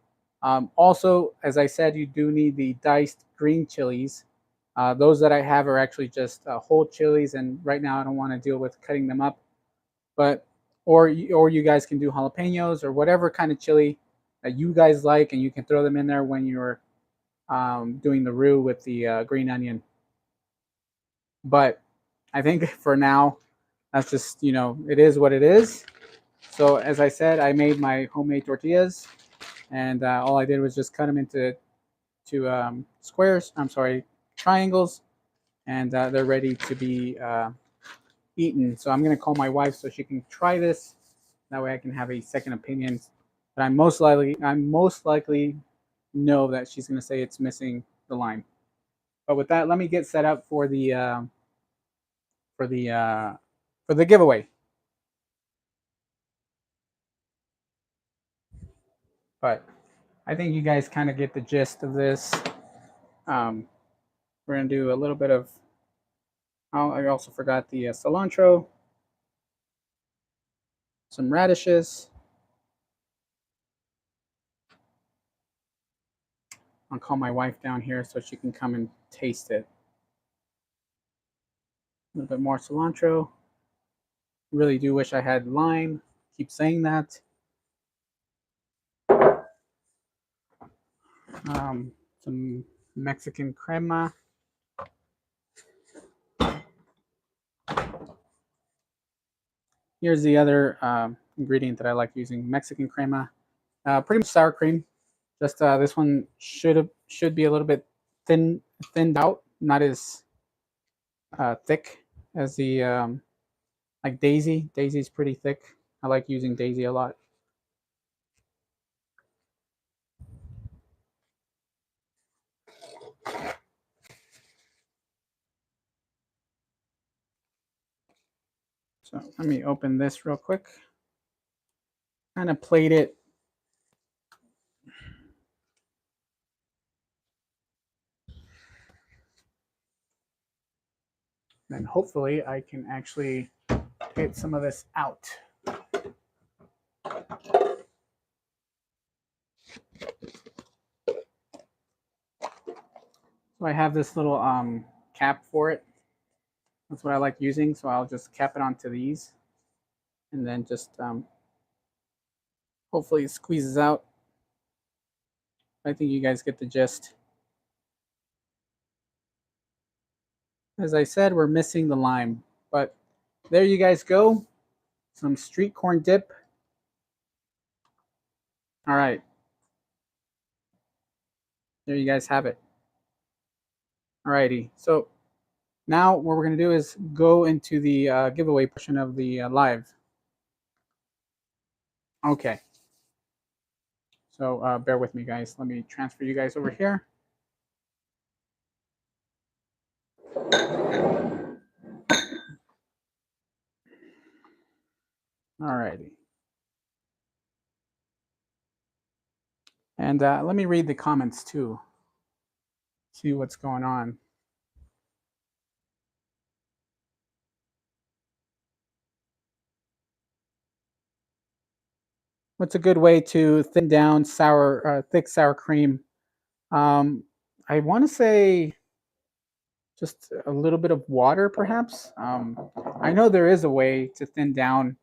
Also, as I said, you do need the diced green chilies. Those that I have are actually just whole chilies, and right now I don't want to deal with cutting them up. But or you guys can do jalapenos or whatever kind of chili that you guys like, and you can throw them in there when you're doing the roux with the green onion. But I think for now, that's just it is what it is. So as I said, I made my homemade tortillas, and all I did was just cut them into squares. I'm sorry, triangles, and they're ready to be eaten. So I'm gonna call my wife so she can try this. That way I can have a second opinion. But I'm most likely know that she's gonna say it's missing the lime. But with that, let me get set up for the for the uh, for the giveaway. But I think you guys kind of get the gist of this. Um, we're gonna do a little bit of. Oh, I also forgot the cilantro, some radishes. I'll call my wife down here so she can come and taste it. A little bit more cilantro. Really do wish I had lime. Keep saying that. Some Mexican crema. Here's the other ingredient that I like using: Mexican crema. Pretty much sour cream. Just this one should be a little bit thinned out, not as thick as the like Daisy. Daisy's pretty thick. I like using Daisy a lot. So let me open this real quick. Kind of plate it. Then hopefully I can actually get some of this out. So I have this little cap for it. That's what I like using. So I'll just cap it onto these, and then just hopefully it squeezes out. I think you guys get the gist. As I said, we're missing the lime, but there you guys go. Some street corn dip. All right. There you guys have it. All righty. So now what we're going to do is go into the giveaway portion of the live. Okay. So bear with me, guys. Let me transfer you guys over here. Alrighty. And let me read the comments too. See what's going on. What's a good way to thin down thick sour cream? I want to say just a little bit of water, perhaps. I know there is a way to thin down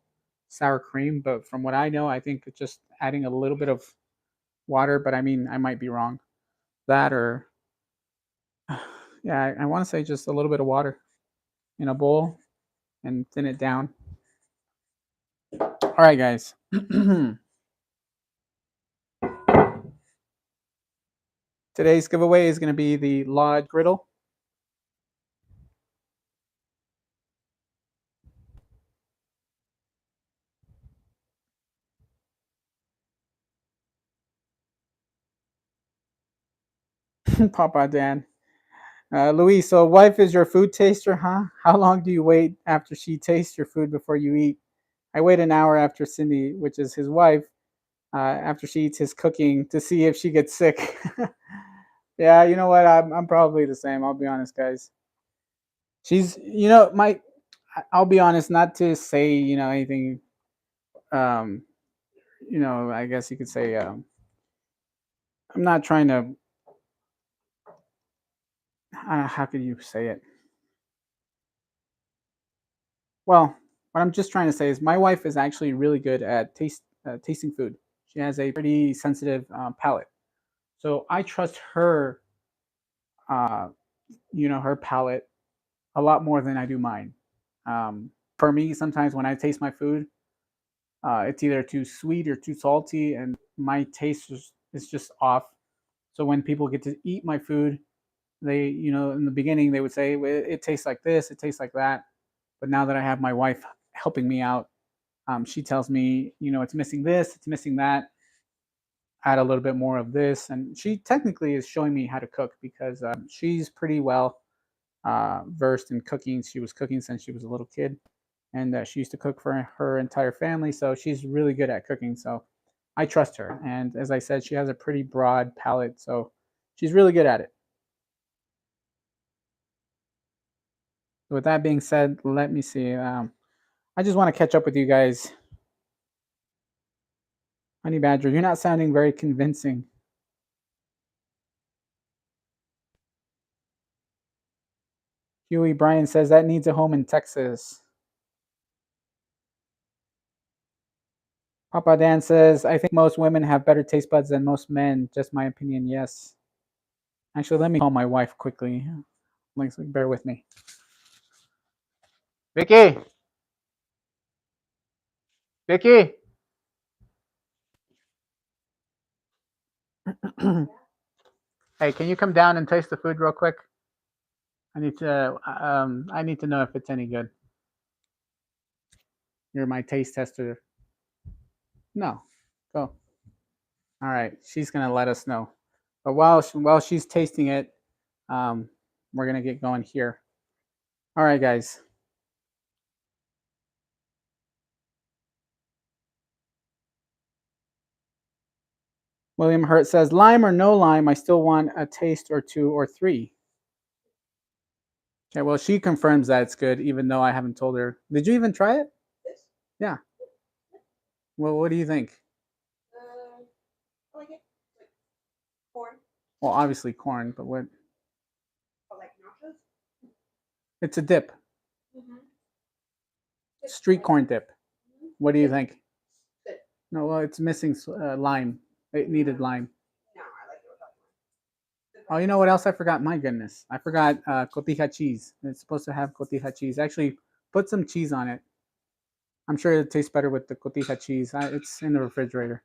sour cream, but from what I know, I think it's just adding a little bit of water. But I mean, I might be wrong. That or yeah, I want to say just a little bit of water in a bowl and thin it down. All right, guys. Today's giveaway is going to be the Lod Griddle. Papa Dan. Louise, so wife is your food taster, huh? How long do you wait after she tastes your food before you eat? I wait an hour after Cindy, which is his wife, after she eats his cooking to see if she gets sick. Yeah, you know what? I'm probably the same. I'll be honest, guys. She's, I'll be honest, not to say, anything, um, I guess you could say, I'm not trying to, how could you say it? Well, what I'm just trying to say is my wife is actually really good at tasting food. She has a pretty sensitive palate, so I trust her, uh, her palate a lot more than I do mine. For me, sometimes when I taste my food, it's either too sweet or too salty, and my taste is just off. So when people get to eat my food, they, in the beginning they would say, "Well, it tastes like this, it tastes like that." But now that I have my wife helping me out, she tells me, it's missing this, it's missing that. Add a little bit more of this, and she technically is showing me how to cook because she's pretty well versed in cooking. She was cooking since she was a little kid, and she used to cook for her entire family, so she's really good at cooking. So I trust her, and as I said, she has a pretty broad palate, so she's really good at it. With that being said, let me see. I just want to catch up with you guys. Honey Badger, you're not sounding very convincing. Huey Bryan says that needs a home in Texas. Papa Dan says, I think most women have better taste buds than most men. Just my opinion, yes. Actually, let me call my wife quickly. Like, bear with me. Vicky! Vicky! Hey, can you come down and taste the food real quick? I need to know if it's any good. You're my taste tester. No, go. All right, she's gonna let us know. But while she's tasting it, we're gonna get going here. All right, guys. William Hurt says, lime or no lime, I still want a taste or two or three. Okay, well, she confirms that it's good, even though I haven't told her. Did you even try it? Yes. Yeah. Well, what do you think? I like it. Like corn. Well, obviously corn, but what? Oh, like nachos? It's a dip. Mm-hmm. Street corn dip. Mm-hmm. What do you think? Good. No, well, it's missing lime. It needed lime. No, I like it without lime. Oh, you know what else I forgot? My goodness. I forgot cotija cheese. It's supposed to have cotija cheese. Actually, put some cheese on it. I'm sure it tastes better with the cotija cheese. It's in the refrigerator.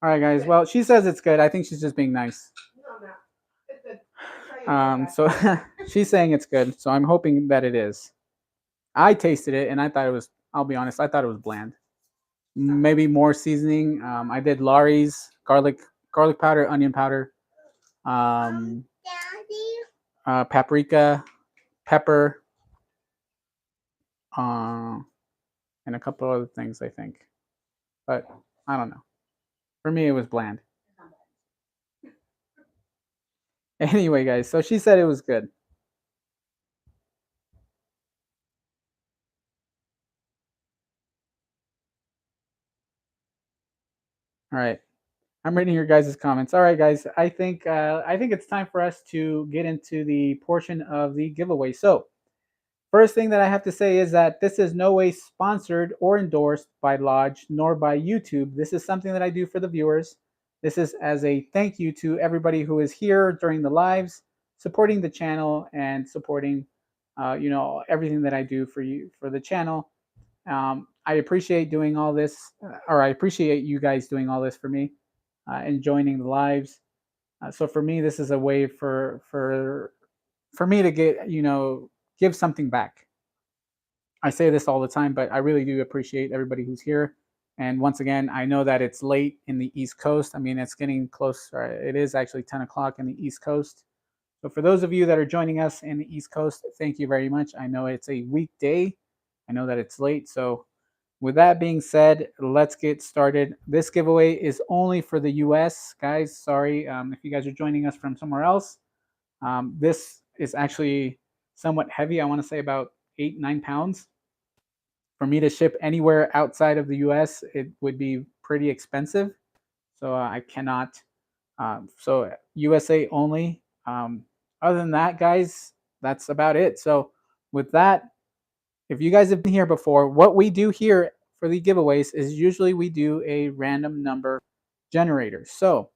All right, guys. Well, she says it's good. I think she's just being nice. No, no. It's good. So she's saying it's good. So I'm hoping that it is. I tasted it and I thought it was, I'll be honest, I thought it was bland. Maybe more seasoning. I did Lawry's garlic powder, onion powder, paprika, pepper, and a couple other things, I think. But I don't know. For me, it was bland. Anyway, guys, so she said it was good. All right. I'm reading your guys' comments. All right, guys. I think it's time for us to get into the portion of the giveaway. So, first thing that I have to say is that this is no way sponsored or endorsed by Lodge nor by YouTube. This is something that I do for the viewers. This is as a thank you to everybody who is here during the lives, supporting the channel and supporting, everything that I do for you for the channel. I appreciate doing all this, or I appreciate you guys doing all this for me and joining the lives. So for me, this is a way for me to get give something back. I say this all the time, but I really do appreciate everybody who's here. And once again, I know that it's late in the East Coast. I mean, it's getting close. It is actually 10 o'clock in the East Coast. So for those of you that are joining us in the East Coast, thank you very much. I know it's a weekday. I know that it's late. So with that being said, let's get started. This giveaway is only for the US, guys. Sorry if you guys are joining us from somewhere else. This is actually somewhat heavy. I want to say about 8-9 pounds. For me to ship anywhere outside of the US, it would be pretty expensive. So I cannot. So USA only. Other than that, guys, that's about it. So with that, if you guys have been here before, what we do here for the giveaways is usually we do a random number generator. So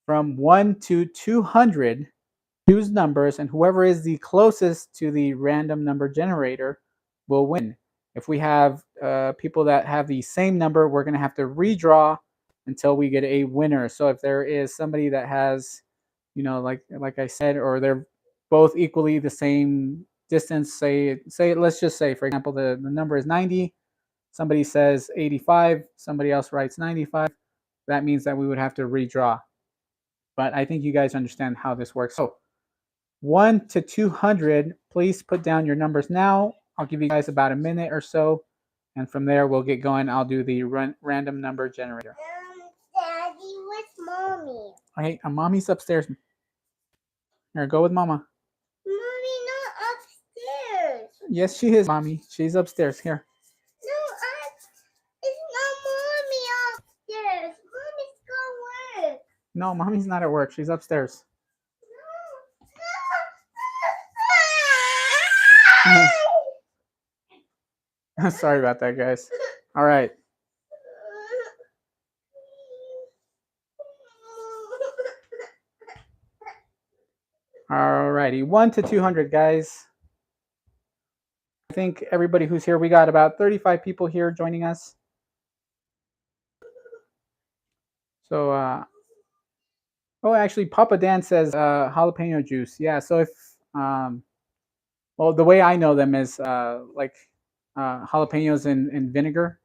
from 1 to 200, choose numbers, and whoever is the closest to the random number generator will win. If we have people that have the same number, we're going to have to redraw until we get a winner. So if there is somebody that has, like I said, or they're both equally the same distance, say let's just say, for example, the number is 90. Somebody says 85. Somebody else writes 95. That means that we would have to redraw. But I think you guys understand how this works. So 1 to 200, please put down your numbers now. I'll give you guys about a minute or so, and from there we'll get going. I'll do the random number generator. Daddy, where's mommy? Hey, mommy's upstairs. Here, go with mama. Mommy, not upstairs. Yes, she is, mommy. She's upstairs. Here. No, it's not mommy upstairs. Mommy's got work. No, mommy's not at work. She's upstairs. Sorry about that, guys. All right. All righty. 1 to 200, guys. I think everybody who's here, we got about 35 people here joining us. So, oh, actually, Papa Dan says jalapeno juice. Yeah, so if, well, the way I know them is like jalapenos in vinegar.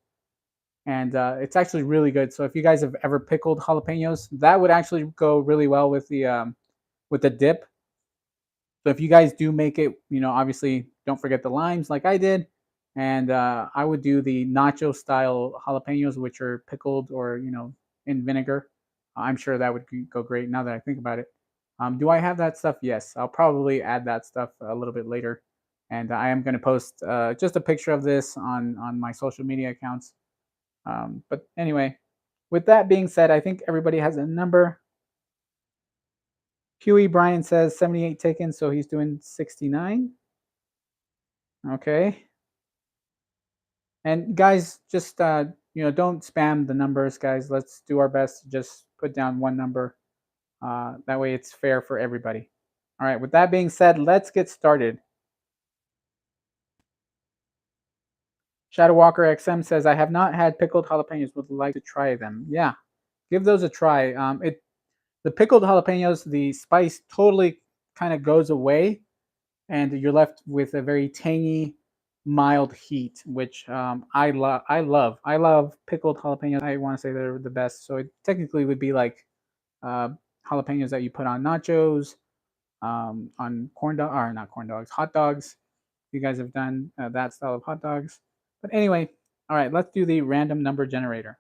And it's actually really good. So if you guys have ever pickled jalapenos, that would actually go really well with the dip. So if you guys do make it, obviously don't forget the limes like I did. And I would do the nacho style jalapenos, which are pickled or, in vinegar. I'm sure that would go great now that I think about it. Do I have that stuff? Yes, I'll probably add that stuff a little bit later. And I am going to post just a picture of this on my social media accounts. But anyway, with that being said, I think everybody has a number. Huey Bryan says 78 taken, so he's doing 69. Okay. And guys, just don't spam the numbers, guys. Let's do our best to just put down one number. That way it's fair for everybody. All right, with that being said, let's get started. Shadow Walker XM says, I have not had pickled jalapenos, would like to try them. Yeah, give those a try. The pickled jalapenos, the spice totally kind of goes away, and you're left with a very tangy, mild heat, which I love. I love pickled jalapenos. I want to say they're the best. So it technically would be like jalapenos that you put on nachos, on corn dog or not corn dogs, hot dogs. You guys have done that style of hot dogs. But anyway, all right, let's do the random number generator.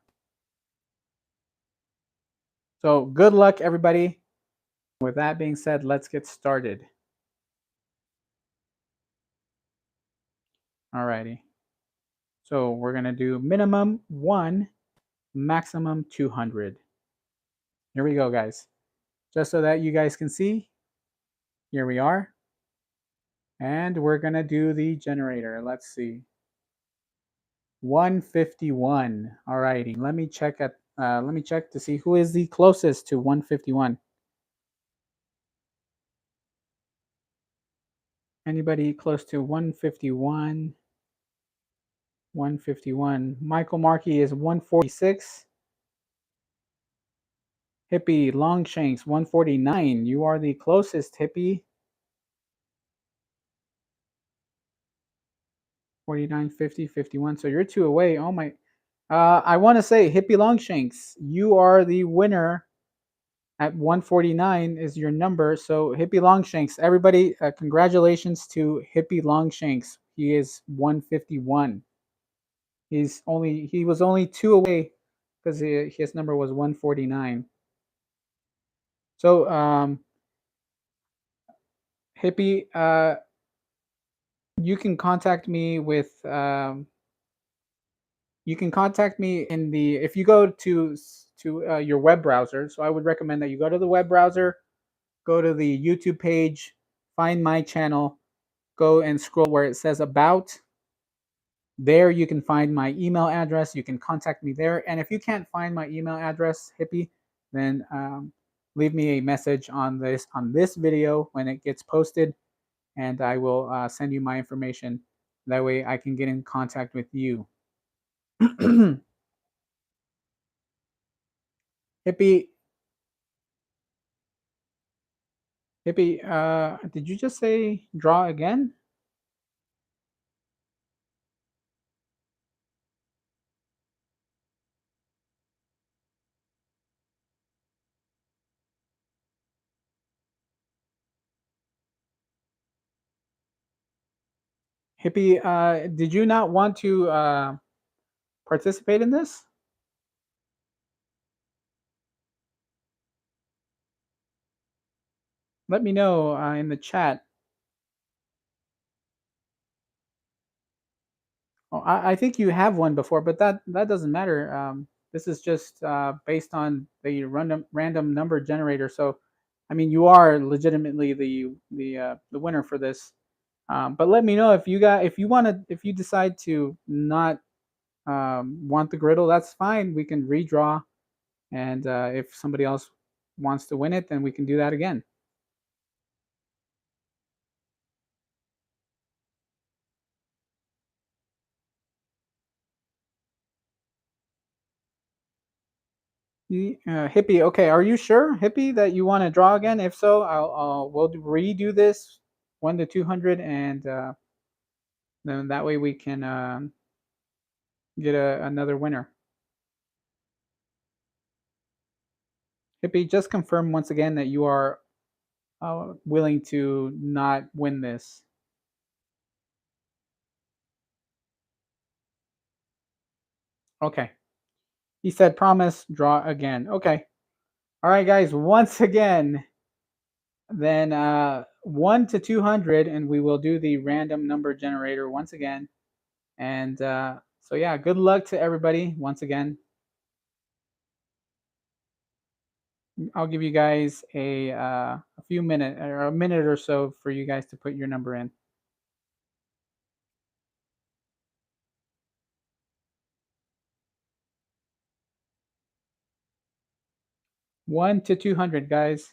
So good luck, everybody. With that being said, let's get started. All righty. So we're going to do minimum 1, maximum 200. Here we go, guys. Just so that you guys can see, here we are. And we're going to do the generator. Let's see. 151. All righty. Let me check to see who is the closest to 151. Anybody close to 151? 151. Michael Markey is 146. Hippie Longshanks 149. You are the closest, Hippie. 49, 50, 51. So you're 2 away. Oh my. I want to say, Hippie Longshanks, you are the winner at 149 is your number. So Hippie Longshanks, everybody, congratulations to Hippie Longshanks. He is 151. He was only 2 away because his number was 149. So Hippie, you can contact me with you can contact me in the if you go to your web browser. So I would recommend that you go to the web browser, go to the YouTube page, find my channel, go and scroll where it says about. There you can find my email address. You can contact me there. And if you can't find my email address, Hippie, then leave me a message on this video when it gets posted, and I will send you my information. That way I can get in contact with you. Hippie, did you just say draw again? Hippie, did you not want to participate in this? Let me know in the chat. Oh, I think you have one before, but that doesn't matter. This is just based on the random number generator. So, I mean, you are legitimately the winner for this. But let me know if if you decide to not want the griddle, that's fine. We can redraw, and if somebody else wants to win it, then we can do that again. Hippie, okay, are you sure, Hippie, that you want to draw again? If so, we'll redo this 1 to 200, and then that way we can get another winner. Hippie, just confirm once again that you are willing to not win this. Okay. He said promise, draw again. Okay. All right, guys, once again, then 1 to 200, and we will do the random number generator once again. And so, yeah, good luck to everybody once again. I'll give you guys a few minutes or a minute or so for you guys to put your number in. One to 200, guys.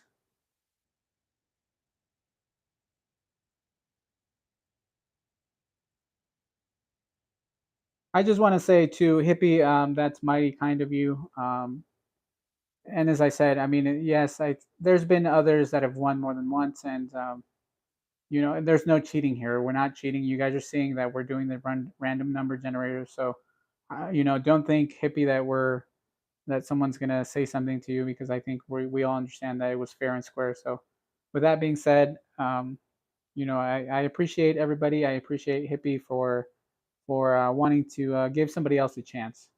I just want to say to Hippie, that's mighty kind of you. And as I said, I mean, yes, there's been others that have won more than once, and you know, there's no cheating here. We're not cheating. You guys are seeing that we're doing the random number generator. So, you know, don't think, Hippie, that someone's gonna say something to you, because I think we all understand that it was fair and square. So, with that being said, I appreciate everybody. I appreciate Hippie for wanting to give somebody else a chance.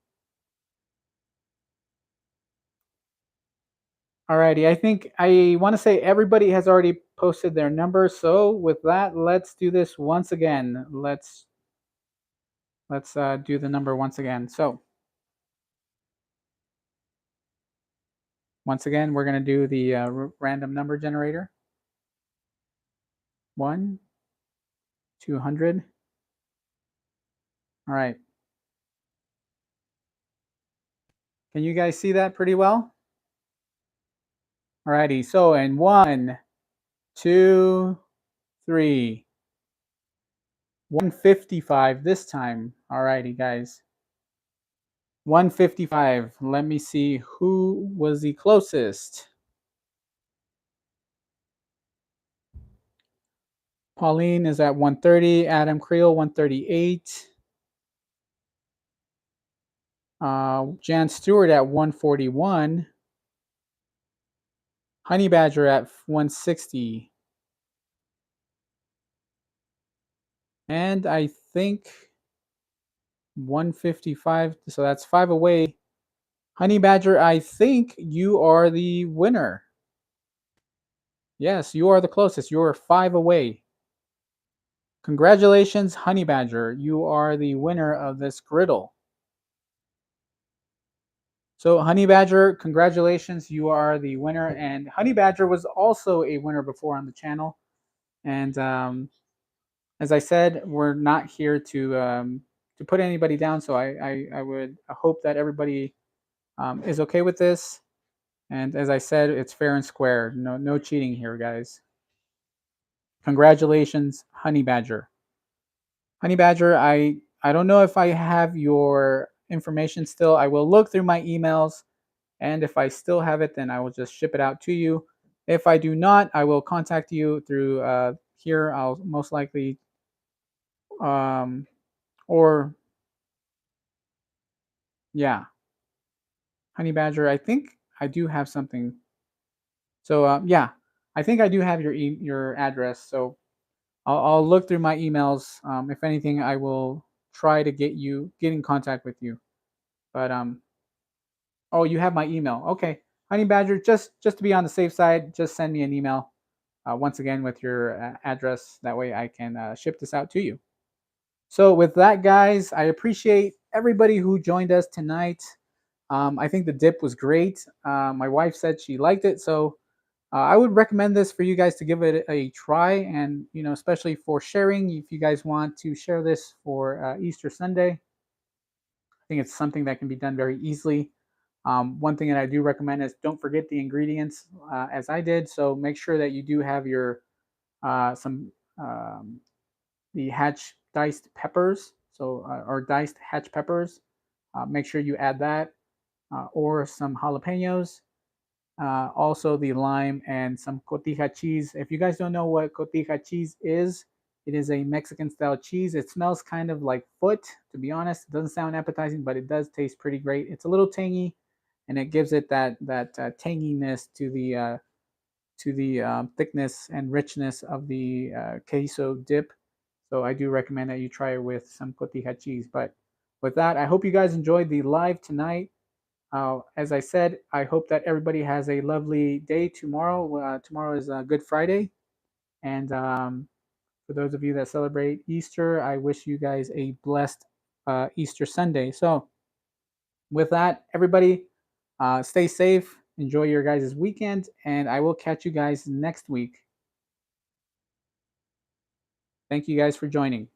Alrighty, I think I want to say everybody has already posted their numbers. So with that, let's do this once again. Let's do the number once again. So once again, we're going to do the random number generator. 1, 200. All right. Can you guys see that pretty well? Alrighty, so in 1, 2, 3, 155 this time. Alrighty, guys. 155. Let me see who was the closest. Pauline is at 130. Adam Creel, 138. Jan Stewart at 141. Honey Badger at 160. And I think 155. So that's 5 away. Honey Badger, I think you are the winner. Yes, you are the closest. You are 5 away. Congratulations, Honey Badger. You are the winner of this griddle. So, Honey Badger, congratulations. You are the winner. And Honey Badger was also a winner before on the channel. And as I said, we're not here to put anybody down. So I would hope that everybody is okay with this. And as I said, it's fair and square. No cheating here, guys. Congratulations, Honey Badger. Honey Badger, I don't know if I have your information still. I will look through my emails, and if I still have it, then I will just ship it out to you. If I do not, I will contact you through here. I'll most likely, or yeah, Honey Badger. I think I do have something. So yeah, I think I do have your address. So I'll look through my emails. If anything, I will try to get in contact with you. But oh, you have my email. Okay, Honey Badger. Just to be on the safe side, just send me an email once again with your address. That way, I can ship this out to you. So with that, guys, I appreciate everybody who joined us tonight. I think the dip was great. My wife said she liked it, so I would recommend this for you guys to give it a try, and especially for sharing. If you guys want to share this for Easter Sunday, I think it's something that can be done very easily. One thing that I do recommend is don't forget the ingredients, as I did. So make sure that you do have your some the hatch diced peppers, so or diced hatch peppers. Make sure you add that, or some jalapenos. Also the lime and some cotija cheese. If you guys don't know what cotija cheese is, it is a Mexican style cheese. It smells kind of like foot, to be honest. It doesn't sound appetizing, but it does taste pretty great. It's a little tangy, and it gives it that tanginess to the thickness and richness of the queso dip. So I do recommend that you try it with some cotija cheese. But with that, I hope you guys enjoyed the live tonight. As I said, I hope that everybody has a lovely day tomorrow. Tomorrow is Good Friday. And for those of you that celebrate Easter, I wish you guys a blessed Easter Sunday. So, with that, everybody, stay safe. Enjoy your guys' weekend. And I will catch you guys next week. Thank you guys for joining.